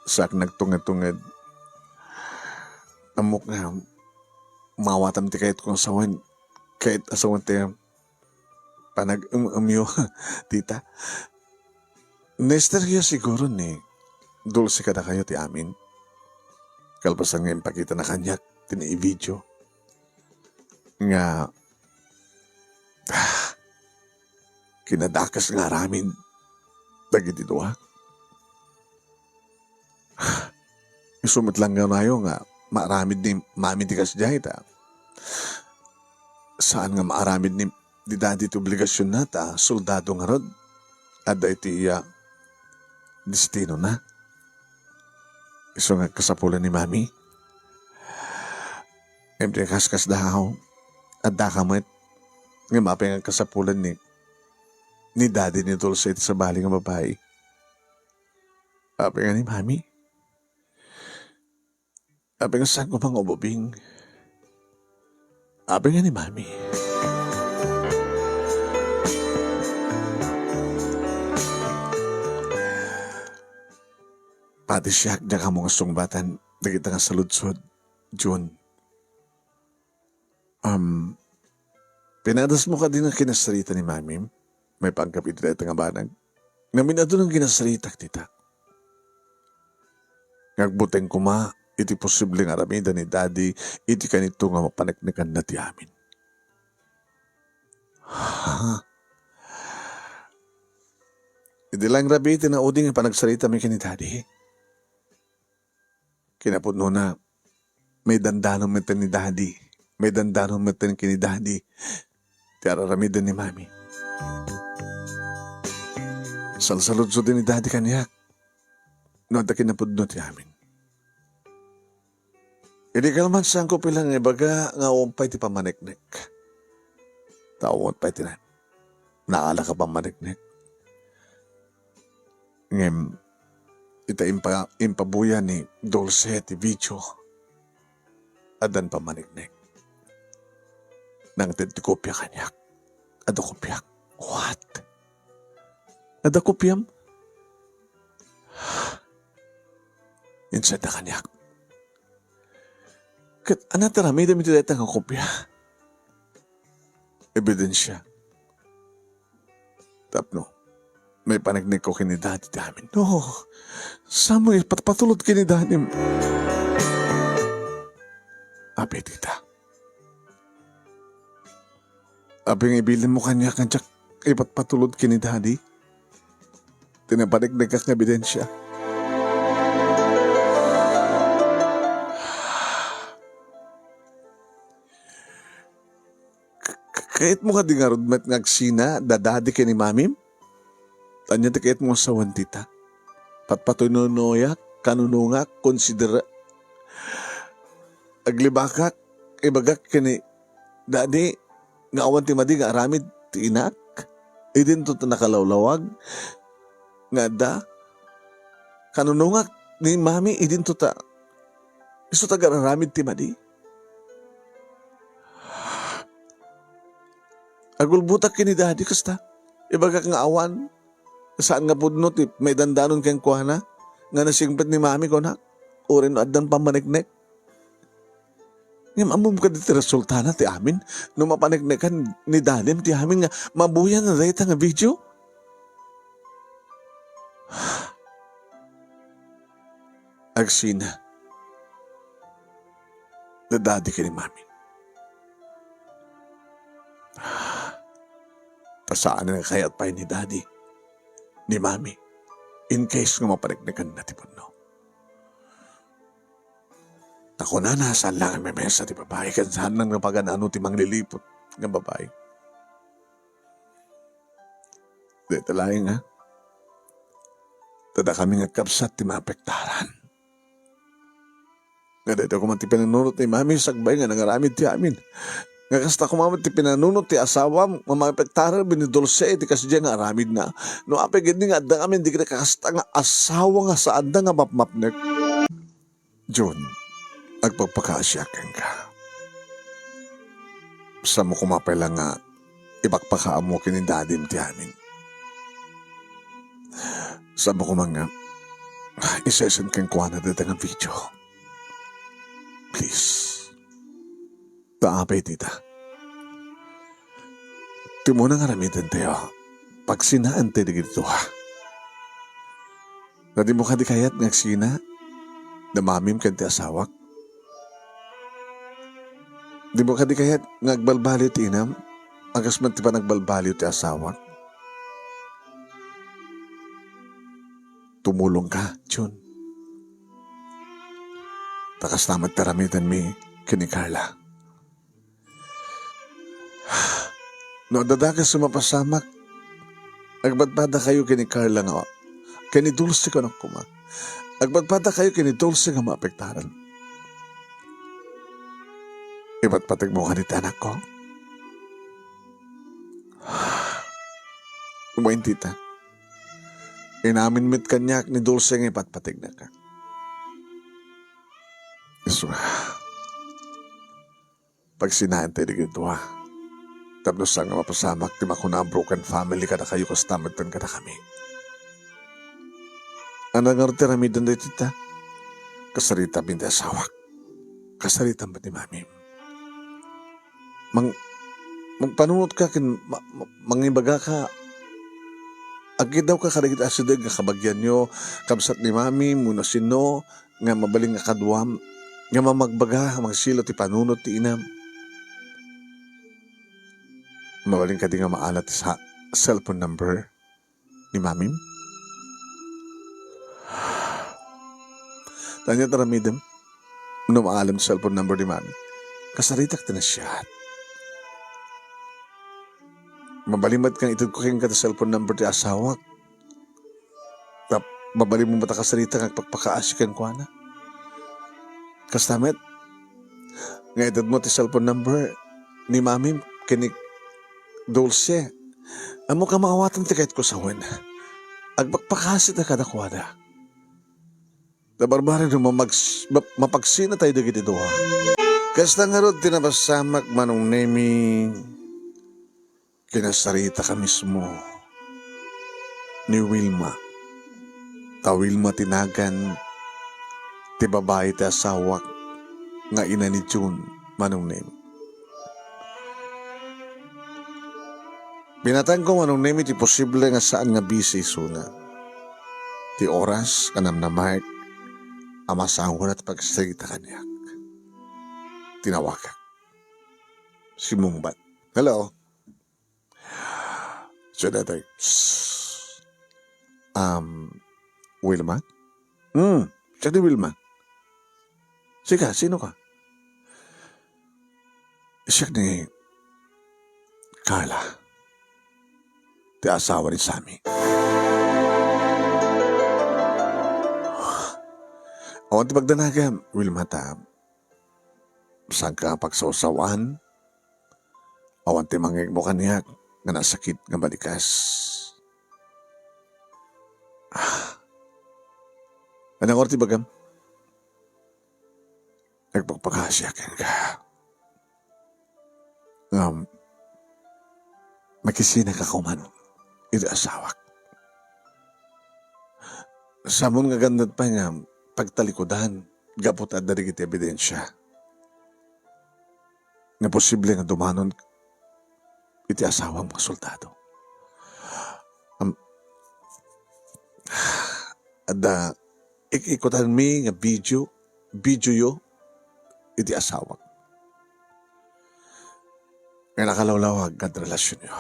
Sak nagtungad-tungad. Amok nga, mawatam ti kahit kung asawan, kahit asawan ti panag-umyo, tita. Nesterya siguro ni dulce ka na kayo ti amin. Kalpasan nga ipakita na kanyak, tini-video. Nga, kinadakas nga ramin. Dagiti doa. Isumit lang nga nayo nga, maaramid ni mami ti kasjay ta. Saan nga maaramid ni di dati ti obligasyon na ta, soldado nga rod. Ada iti destino na. Iso nga kasapulan ni mami. Emre kaskas dahaw. At dakamit. Nga mapi nga kasapulan ni daddy ni Dulce sa bali nga babae. Api nga ni mami. Api nga saan ko mga ububing. Api nga ni mami. Pati siya na ka mga sungbatan na kita nga saludsod, June. Pinadas mo ka din ang kinasarita ni mami. May pangkapit na ito nga banag. Naminado ng kinasarita, tita. Ngagbuteng kuma, iti posibleng aramida ni daddy, iti kanito nga mapanagnagan na ti amin. Ha? Hindi lang rabi, tinauding ang panagsarita may kini daddy. Kinapudno na, may dandanong meten ni daddy. May dandanong meten kini daddy. Ti araramidan ni mami. Salsaludso din ni daddy kanya. No, at kinapudno ti amin. Hindi ka naman saan ko pilang ibaga nga umpay ti pamaneknek. Tawon pa ti na. Naala ka pamaneknek. Ngem, ita impabuya ni Dulce ti video. Adan pamaneknek. Nang kopya kanyak. Ada kopyak. What? Ada kopyam? Insad na kanyak. Kat anatara, may damit ito ang kopya. Ebidensya. Tapno, may panagnig ko kinidati namin. No, samo patulod kinidati. Ape, tita. Ape nga ibilin mo kanya kanyak ipatpatulod kinidati. Tinapanagnig kang ebidensya. Kahit mo ka di nga rodmat ngagsina, dadadi ka ni mamim? Tanya ti kahit mo sa wantita. Patpatununoyak, kanunungak, konsidera. Aglibakak, ibagak ka ni dadi, nga awan ti madi nga aramid ti inak. Idin to nakalawlawag. Nga da, kanunungak ni mami, idin to ta. Iso taga aramid ti madi. Agulbutak kini daddy kasta. Ibaga nga awan. Saan nga pudno ti may dandanon kang kuhana. Nga nasingpet ni mami ko na. Urin adan pamaneknek. Nga mamum ka diti resulta na ti amin. Nung mapaneknekan ni daddy ti amin nga mabuyan na dahita nga video. Agsina. Na daddy ka ni mami. Saan na kayat pa ni daddy, ni mami, in case nga mapanagnagan na ti puno. Ako na nasaan lang ang memesa ti babae, kan saan nang napaganano ti manglilipot ng babae. Dito lang ha. Tada kami nga kapsat ti maapektaran. Nga dito ko man ti pinanunot ni mami, sagbay nga nangaramid ti amin. Nga kasta kumamat ti pinanunot ti asawa, mamapektaran binidulse ti kasi nga aramid na. No apegid ni nga adang amin, di ka kakasta nga asawa nga sa adang nga mapmapnek. June, agpagpakaasyakan ka. Sa mo kumapay lang nga, ipagpakaan mo kinidadim ti amin. Sa mo kumang nga, isesen kang kuha na dito ng video. Please. Taapay, tita. Timo na nga ramitan tayo. Pag sinaan tayo dito ha. Na di mo ka di kayat ngagsina, na mamim kan ti asawak. Di mo ka di kayat ngagbalbaliw ti inam, agas man ti pa nagbalbaliw ti asawak. Tumulong ka, Jun. Takas naman taramitan mi kini Carla. No, dadakas sumapasamak. Agbadbada kayo kini Carla nga. Kini Dulce ko na kuma. Agbadbada kayo kini Dulce nga maapektaran. Iba't patig mo ka nito anak ko. Umayin tita. Inamin mit kanyak ni Dulce nga iba't patig na ka. Isra. Pag sinahan tayo dito ha. Tapos ang mapasamak, di ko na broken family ka na kayo kastamagtan ka na kami. Anang arte ramidan da tita? Kasarita binti asawak. Kasarita ba ni mami? Magpanunod ka, mangibaga ka. Agit daw ka karagit asidag nga kabagyan nyo, kabsat ni mami, muna sino, nga mabaling nga kadwam, nga mamagbaga, magsilo ti panunod ti inam. Mawaling ka di nga maalat sa cellphone number ni mamim? Tanya taramidem, no maalam sa cellphone number ni mami. Kasaritak na siya. Mabalimad kang itugkukin ka sa cellphone number ti asawak. Mabalim mo mata kasarita kang pagpakaasikan ko na. Kastamet, nga itad mo ti cellphone number ni mamim kinik Dulce, amo ka maawatan ti kahit ko sa wen. Agpagpakasit na kada kwada. Nabarbari no mapagsina tayo dagiti doha. Kasta nga ron tinabasamak manong nemi kinasarita ka mismo ni Wilma. Ta Wilma tinagan ti babae ti asawak nga ina ni June manong nemi. Binatang ko manong nemi ti posible nga saan nga busy suna. Ti oras kanam na Mike amasangon at pagsagita kanyak. Tinawagak. Si Mungbat. Hello? So datay. Wilma? Siya di Wilma. Sika, sino ka? Siya ni Carla. Ti asawa ni Sammy. Awan ti pagdanaga, Wilma ta. Saan ka pagsausawan? Awan ti mangig mo kaniyak nga nasakit nga balikas. Anang orti bagam? Nagpagpakasyakan ka. Makisina ka kuman. Ito asawak. Samon nga gandat pa nga pagtalikodan, gapot at darigit ebidensya. Nga posible nga dumanon iti asawang mga soldado. Ada ikikutan mi nga video yo iti asawak. Nga nakalawlawag at relasyon nyo.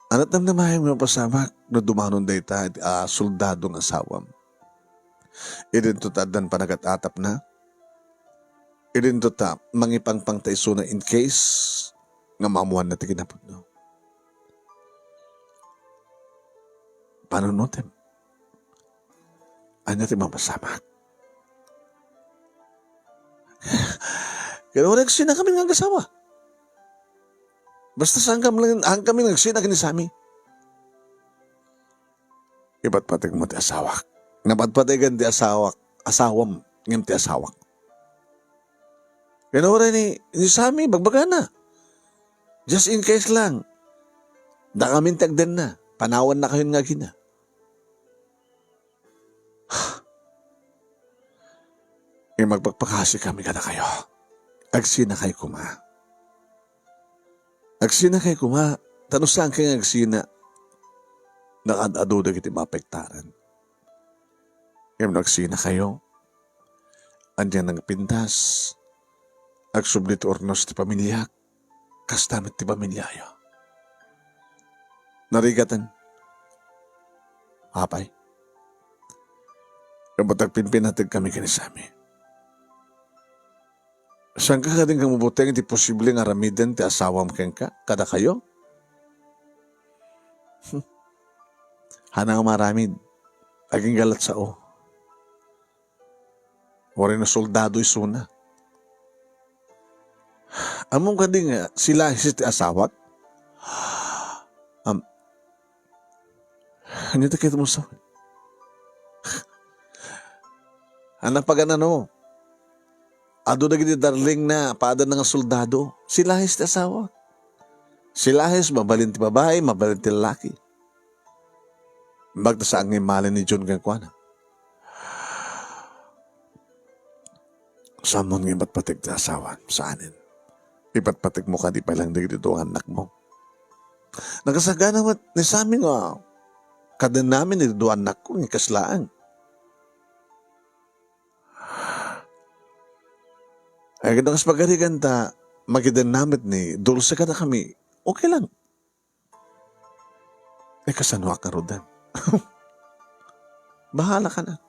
Anat namnamahin mo pasamak na dumanon dayta soldadong asawam. Idintutadan panagat-atap na. Idintuta mangipangpang taiso na in case nga mamuhan na tiginapod no. Panunutin. Ano ti mapasamak? Kaya nagsina kami ng asawa. Basta saan kami nagsina kini Sami. Iba't patig mo ti asawak. Napatpatigan ti asawam ngem ti asawak. Kaya ni Sami, bagbaga na. Just in case lang. Da kami tagdan na. Panawan na kayo nga gina. Magpagpakasi kami ka na kayo. Agsina kayo kuma. Agsina kay kuma, tanong saan kay agsina, nakadado na kiti mapektaran. Ngayon nagsina kayo, andyan ng pintas, agsublit ornos ti pamilya, kastamit ti pamilyayo. Narigatan, apay, kapag pinpinatid kami kinisami. Saan ka din kang mabuteng ti posibleng aramiden ti asawam keng ka, kada kayo? Hanang maramid, aging galat sa o. Wari na soldado isuna. Among ka din nga, sila isit asawat. Ano ta kita mo sa? Anak pag ano, ado na gini darling na, paada na nga soldado. Sila isit asawat. Sila is mabalin ti babae, mabalin ti lalaki. Bagta sa angin malin ni John Gangkwana. Samon nga ba't patig na asawa sa anin? Iba't patig mo ka di palang dito ang anak mo. Nakasagana mat ni sa amin nga, kada namin dito anak ko ng kaslaan. Ay kada kas pagarigan ta, magidan namit ni, dulce ka na kami, okay lang. Ay kasanwa ka rodan. Bahala ka na.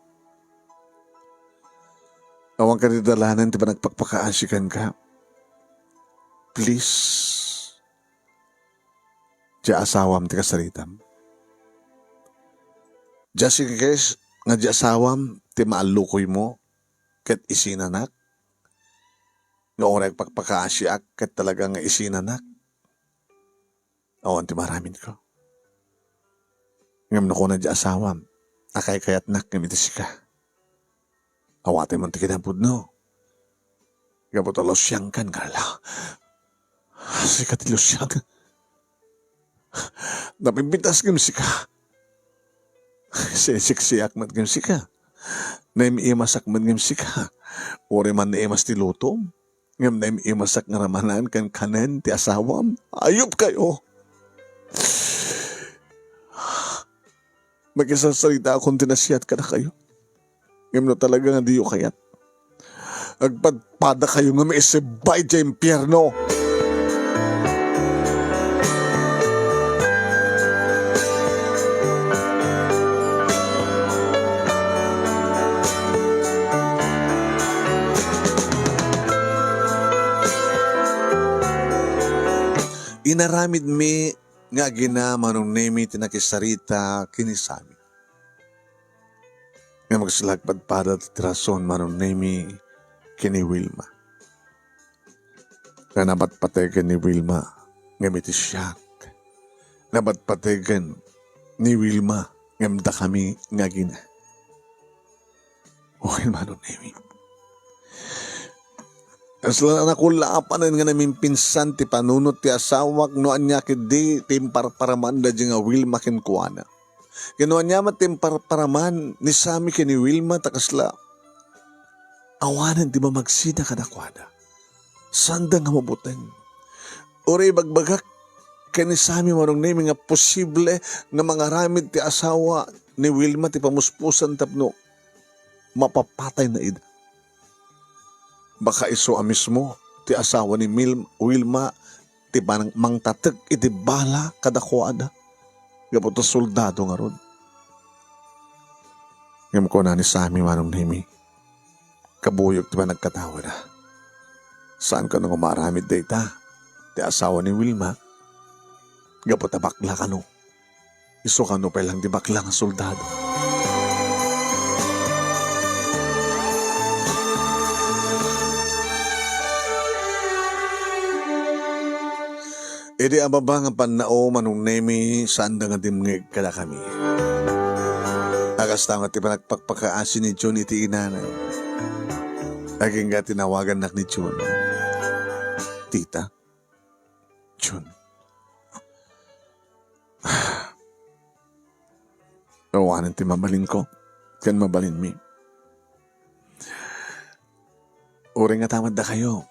Awang ka didalanan, di ba nagpagpakaasikan ka? Please. Diya asawam ti kasaritam. Diya si guys, nga diya asawam ti maalukoy mo, ket isinanak. Nga oray pagpakaasiak, ket talagang nga isinanak. Awan ti maramin ko. Ngam na ko na diya asawam, akay kayat nak ngamitis ka. Awate man ti kinapod no. Gabot alos siyang kan kala. Sikat ilos siyang. Napimpitas kam si ka. Sinisiksiak man kam si ka. Naimiimasak man kam si ka. Uri man naimas ti lutom. Ngam naimiimasak nga ramanan kan kanen ti asawam. Ayop kayo. Magkisasarita akong tinasiyat ka na kayo. Ngayon na talaga nga diyo kayat. Agpadpada kayo nga may isibay dya impyerno. Inaramid mi nga ginamanong nemi tinakisarita kinisami. Nga magsilagpadpada at rason manong nemi kini Wilma. Nga nabatpategan ni Wilma nga mitisyak. Nabatpategan ni Wilma nga mda kami nga gina. Okay manong nemi. Asla nakulapanan nga namin pinsan ti panunot ti asawak no anya kidi timparparaman da nga Wilma kinkuana. Gano'n niya matimparparaman ni Sami kini Wilma takasla. Awanan di ba magsina ka nakwada? Sanda nga mabutin. Uri bagbagak kini Sami marong name nga posible na mga ramid ti asawa ni Wilma ti pamuspusan tapno mapapatay na ida. Baka iso mismo ti asawa ni Wilma ti mangtatag iti bala kadakwada. Gapoto soldado nga ron. Ngam ko na ni Sami manong nimi. Kabuyog ti ba nagkatawa na. Saan ka nung umaramid data? Ti asawa ni Wilma. Gapota bakla ka no. Iso ka no pa lang di bakla nga soldado. Edi ababa nga panao manong nemi saan da nga dimngig kada kami. Agas tama ti panagpagpakaasin ni John iti inana. Aging nga tinawagan nak ni John. Tita, John. Awanan ti mabalin ko. Kan mabalin mi. Uri nga tamad da kayo.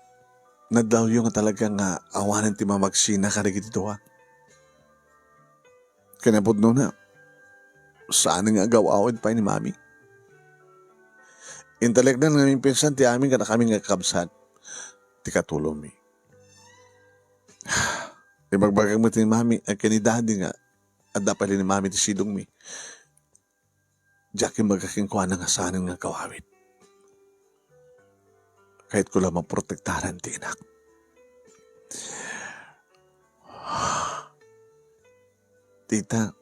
na daw yung talagang awanan ti mamagsina ka na dito ha. Kanapod no na, saan nga gawawid pa ni mami? Intalag na namin pinsan ti amin kada kami nga kakabsat, ti katulong mi. Ibagbagang mo ti ni mami, ang kanidadi nga, at dapat ni mami ti sidong mi. Diyak yung magkakingkuha nga saan nga kawawid. Kahit ko lang maprotektaran ti inak. Tita,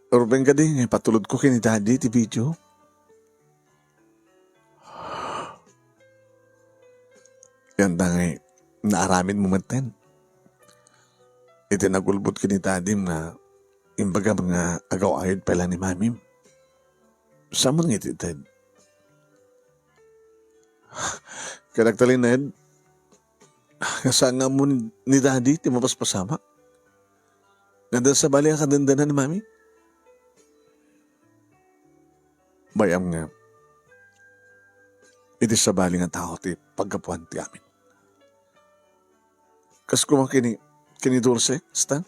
Ruben ka din, patulod ko kini daddy ti video. Yan dangay, naaramin mo maten. Iti nagulbot kini daddy na imbaga mga agaw-ayod pala ni mami. Saan mo nga iti Ted? Kanagtalin Ned, saan nga mo ni daddy, ti mapaspasama? Nandun sa bali ang kadandanan ni mami? Bayam nga, iti sa bali nga tao ti pagkapuan ti amin. Kas kuma kini Dulce, Stan?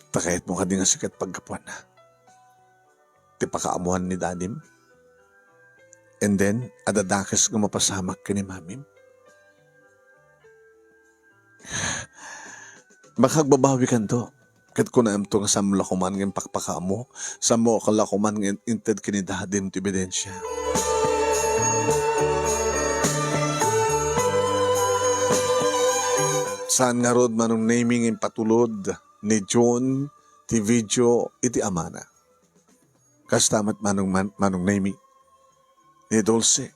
Takayat mo ka din nga sikat pagkapuan na. Ti pakaamuhan ni dadim. And then, adadakas nga mapasamak ka ni mamim. Makagbabawi kan to. Kat ko na ito nga sa mulakuman ng pakpaka mo, sa mo kalakuman ng inted kinidahadim ti ebidensya. Saan nga rod manong naming in patulod ni John ti video iti amana. Kastamat manong naming ni Dulce.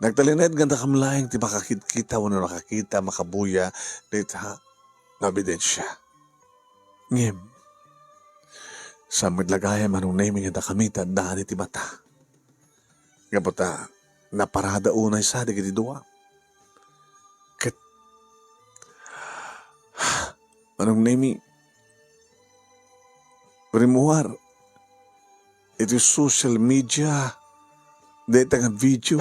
Nagtalinad ganda kamlayang ti makakita wano nakakita makabuya dito ha na ebidensya. Ngem, sa midlagaya manong naming ita kami tandaan iti mata. Ngapota, naparada unay sa di kiti duwa. Kat, manong naming, rimuhar, ito social media, dito nga video.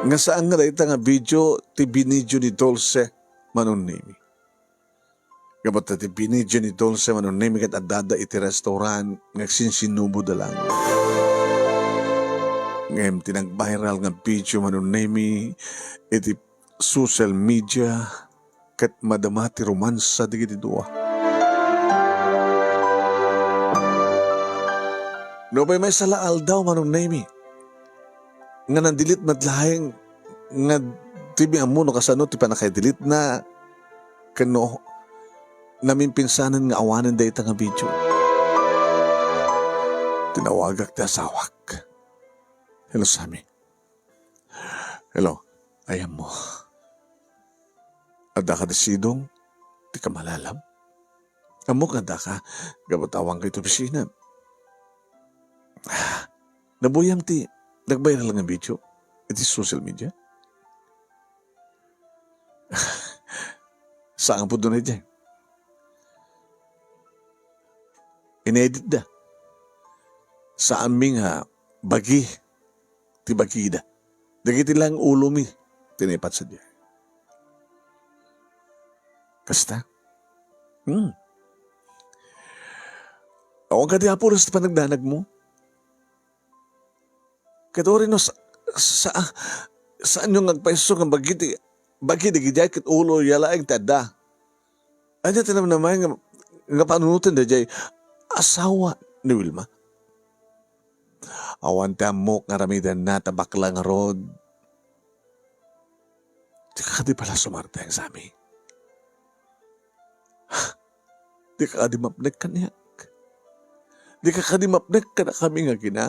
Nga saan nga dito nga video, ti binidyo ni Dulce manunimi. Kapag ti binidyo ni Dulce manunimi kat adada iti restaurant, ngagsinsinubo da lang. Ngayon, tinag-viral nga video manunimi, iti social media, kat madama ti romansa di kiti dua. No ba may salaal daw manunimi? Nga nandilit madlahing nga tibi mo no kasano ti panakaidilit na kano namin pinsanan nga awanan da ita nga video. Tinawagak ti asawak. Hello, Sammy. Hello, ayam mo. Ada ka desidong, ti ka malalam. Amo ka da ka, gabatawang ka ito pisina. Nabuyam ti, nagbayar lang ang video. It is social media. Saan po doon na dyan? Inedit da. Sa aming bagi, ti bagi da. Dagiti lang ulo mi, tinipat sa diyan. Kasta? Ako ka di apulos pa nagdanag mo. Kato rin no, saan yung nagpaiso ng bagi di gijay kit ulo yalaig tada. Anya tinam naman nga panunutin da jay asawa ni Wilma. Awan mo nga ramidan na tabaklang rod. Di ka di pala sumarta yung sami. Di ka di mapnek kanyak. Di ka di mapnek ka na kami nga gina.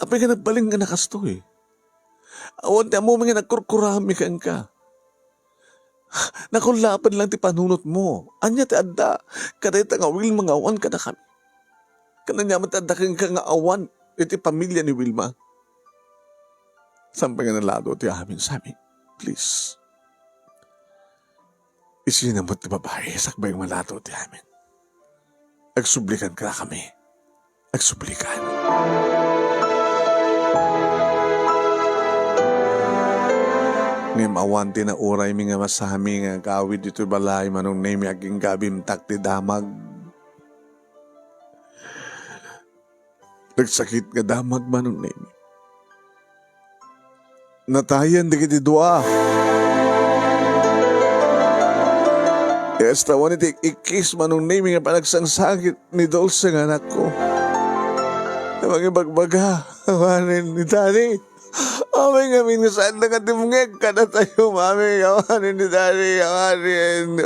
Apay ka nagbaling nga nakasto eh. Awan mo mga nagkurkurami ka. Nakulapan lang ti panunot mo. Anya ti adda. Kada ita nga Wilma nga awan ka na kami. Kana niya matanda ka nga awan. Iti pamilya ni Wilma. Sampay nga nalado ti amin sa amin. Please. Isinamot ti babae. Sakbay malado ti amin. Agsublikan ka kami. Agsublikan. Ngem awanti na uray mi nga masami nga kawid dito balay manong nemi aging gabim takti damag. Nagsakit nga damag manong nemi. Natayan di kiti dua. Yes, tawan iti ikis manong nemi nga panagsangsakit ni Dulce nga anak ko. Mga bagbaga, awanin ni Daddy. Aming amin nga saan na katimungeg ka na tayo, mami. Awanin ni Daddy, awanin.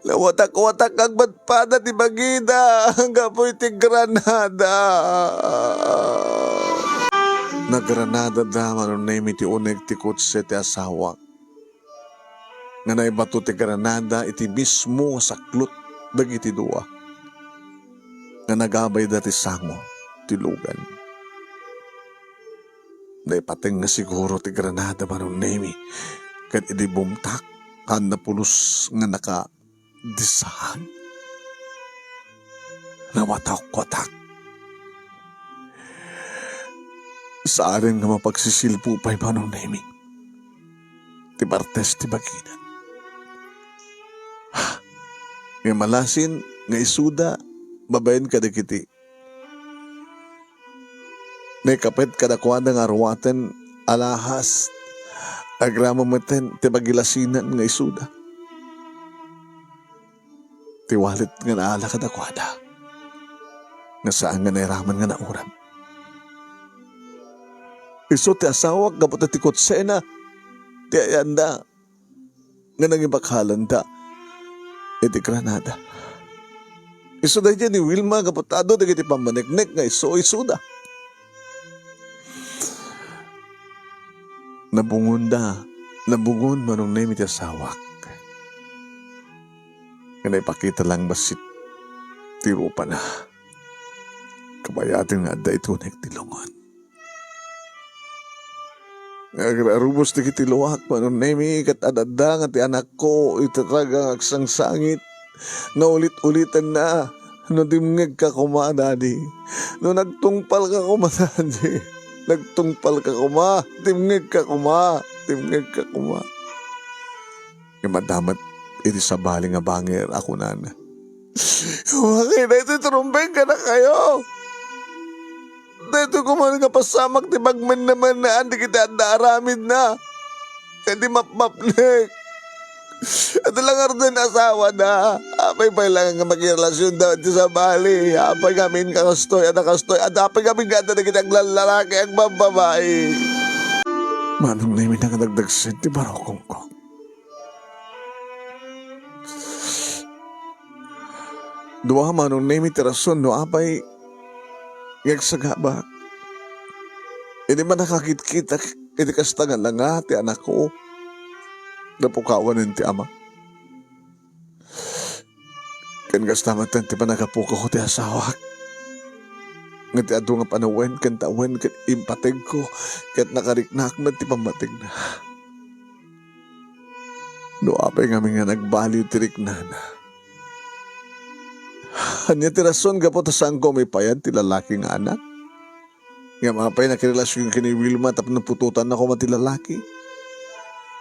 Lawatak-watak ang batpada ti Bagida. Hanggang po'y ti Granada. Na Granada daman nung naimi ti uneg ti kutse ti asawa. Nga naibato ti Granada iti mismo saklot dagiti dua. Nga nagabay dati sango ti lugan. Naipateng nga siguro ti Granada manong nemi. Kat idi bumtak kan na pulos nga naka-disahan. Nawatak-watak. Saan nga mapagsisilpupay manong nemi. Ti Martes ti Bagina. Nga malasin nga isuda babayan ka dikiti. Naikapit kadakwa ng arwaten alahas agramamaten ti bagilasinan nga isuda. Tiwalit nga naala kadakwada nga saan nga nairaman nga nauram. Iso ti asawak kapot ti kutsena ti ayanda nga nangibakhalan da iti Granada. Iso da dyan ni Wilma kapotado dagiti pamaniknek nga iso isuda. Nabungon manong nemi ti asawak. Nga naipakita lang basit tiro pa na. Kabayatin nga da ito nagtilungon. Nagrarubos ti kitiluak manong nemi kat adada nga ti anak ko itatraga aksang sangit. Naulit-ulitan na. No dimngeg ka kuma, Daddy. No nagtungpal ka kuma, Daddy. Nagtungpal ka kuma, timngeg ka kuma. Madamat, iti sa bali nga bangir ako na. Wakay na ito, trumbeng ka na kayo. Dito kuman nga pasamak, ti bagman naman na, di kita andaramid na. Hindi mapmapnik. At lang arden asawa na. Apay pa lang nga magrelasyon daw iti sa bali. Apay gamin kakastoy at nakastoy. At apay gamin ganda na kitang lalaki ang bababae. Manong nemi na kadagdagsin ti barokong ko. Dua manong nemi ti rason no apay ngagsagaba. Hindi man nakakit-kita iti kastangan lang nga ti anak ko. Napukawan ti ama. Kan gastamatan ti panagapuka ko ti asawak. Nga ti adu nga panawen kan tawen kan impateg ko kat nakariknak na ti pamatig na. No apay nga nagbaliw ti riknana. Anya ti rason gapot saan ko may payad ti lalaki nga anak. Nga mapay nakirelasyon kini Wilma tapos napututan na ko mati lalaki.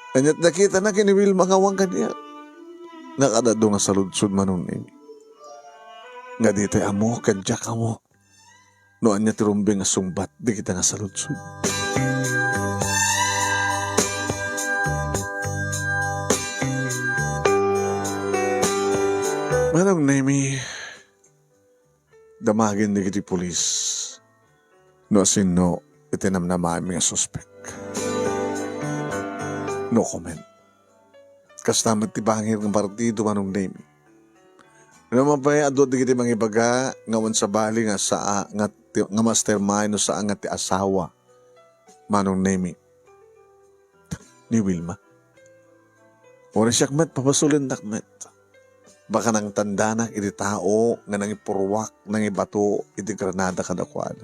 Anyat nakita na kini Wilma ngawang kaniya. Nakadado nga sa ludsud manong nimi. Nga dito'y amo, kadyak amo. No anya tirumbing nga sumbat, di kita nga sa ludsud. Manong nimi, damagin di kiti pulis. No sino, itinamnamami nga suspek. No comment. Kastamat ti bangir ng partido manong nemi. Naman pa adot di kiti mangibaga ngawan sa bali nga sa nga mastermind no sa nga ti asawa manong nemi ni Wilma. Ora siya met papasulin nakmet. Baka nang tandanak iti tao nga nangipurwak nangibato iti Granada kadakwada.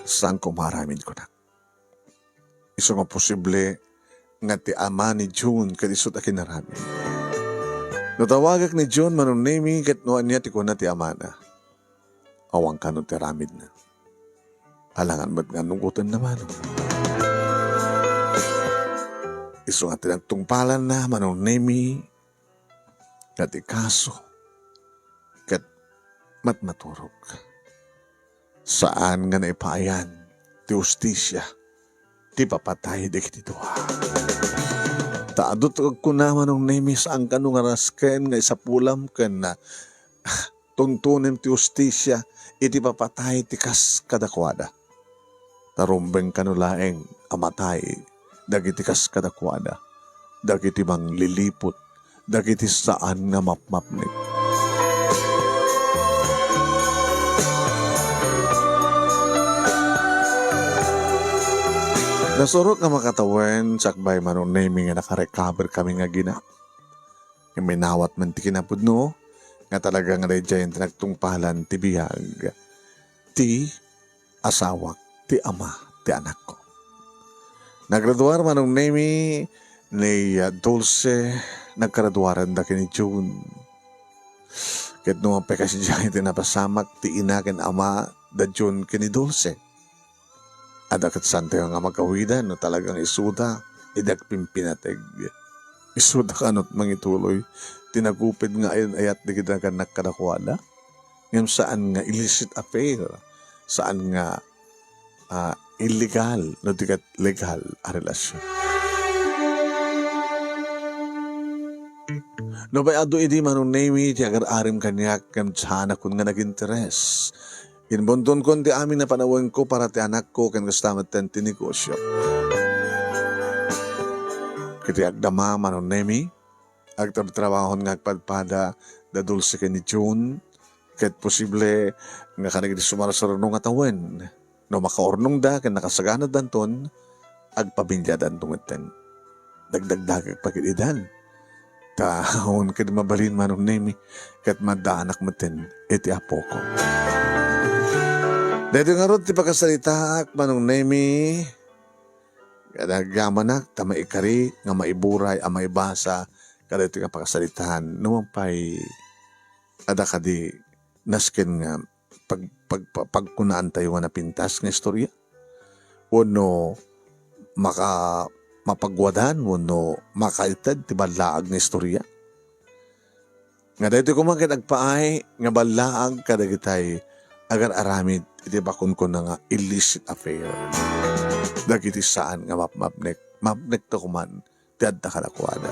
Saan ko maramin ko na. Iso nga posible nga ti ama ni June kadisot a kinaramin. Natawagak ni John manunemi ket noan niya ti kuna ti amana. Awang kano ti ramid na. Alangan ba't nga nungkutan naman. Iso nga tinagtungpalan na manunemi kat ikaso kat matmaturog. Saan nga naipaayan ti ustisya ti papatay di kiti duha. Taadot ko naman ng nemi saan ka nung arasken nga isapulam ken na tuntunin ti ustisya iti papatay ti kas kadakwada. Tarumbeng kanulaeng amatay dagiti kas kadakwada. Dagiti bang lilipot dagiti saan nga mapmapnik. Nasurot nga makatawen, sakbay manong naming nga nakarecover kami nga gina. Yung minawat man ti kinapudno, nga talagang redya yung tinagtungpalan ti biyag, ti asawak, ti ama, ti anak ko. Nagraduar manong nami ni Dulce, nagkaraduaran da kini June. Ket nung ang pekas dyan tinapasamak, ti inakin ama da June kini Dulce. Adakat sante nga magkawidan no talagang isuda idagpimpinateg. Isuda kanot mangituloy tinagupid nga ayon ayat di kita ka nakadakwala. Ngam saan nga illicit affair, saan nga illegal no dikat legal a relasyon. No bay adu idi manong nemi ti agar arim kanyak kem tsana kun nga nag-interes. Inbunton ko di amin na panawin ko para ti anak ko kan kastamat ten tinegosyo. Kiti agdama manon nemi, agtabtrabahon nga agpadpada da Dulce ken ni June, ket posible nga kanagiti sumarasarunong atawen. No makaornong da ken nakasaganad danton, agpabinyadan tungeten. Dagdagdag agpakididan. Taon ket mabalin manon nemi, ket madaanak meten iti apo ko. Dito nga ron, ti pagkasalita, manong nemi, nagamanak, ta maikari, nga maiburay, ang maibasa, kada ito nga pagkasalitaan, naman pa'y, ada ka di, nasken nga, pagkunaan tayo nga napintas nga istorya, uno, mapagwadan, uno, makaitad, ti balaag nga istorya. Nga dito kumakit agpaay, nga balaag, kada kitay, agar aramid, iti bakon ko na nga illicit affair. Dagiti saan nga mapnek to kuman, tiad na kalakwada.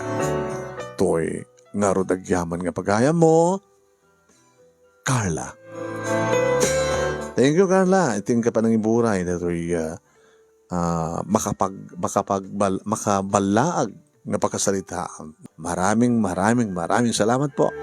Toy, nga rodagyaman nga pagaya mo, Carla. Thank you, Carla. Iting ka pa ng iburay na to'y makabalaag nga pagkasalita. Maraming salamat po.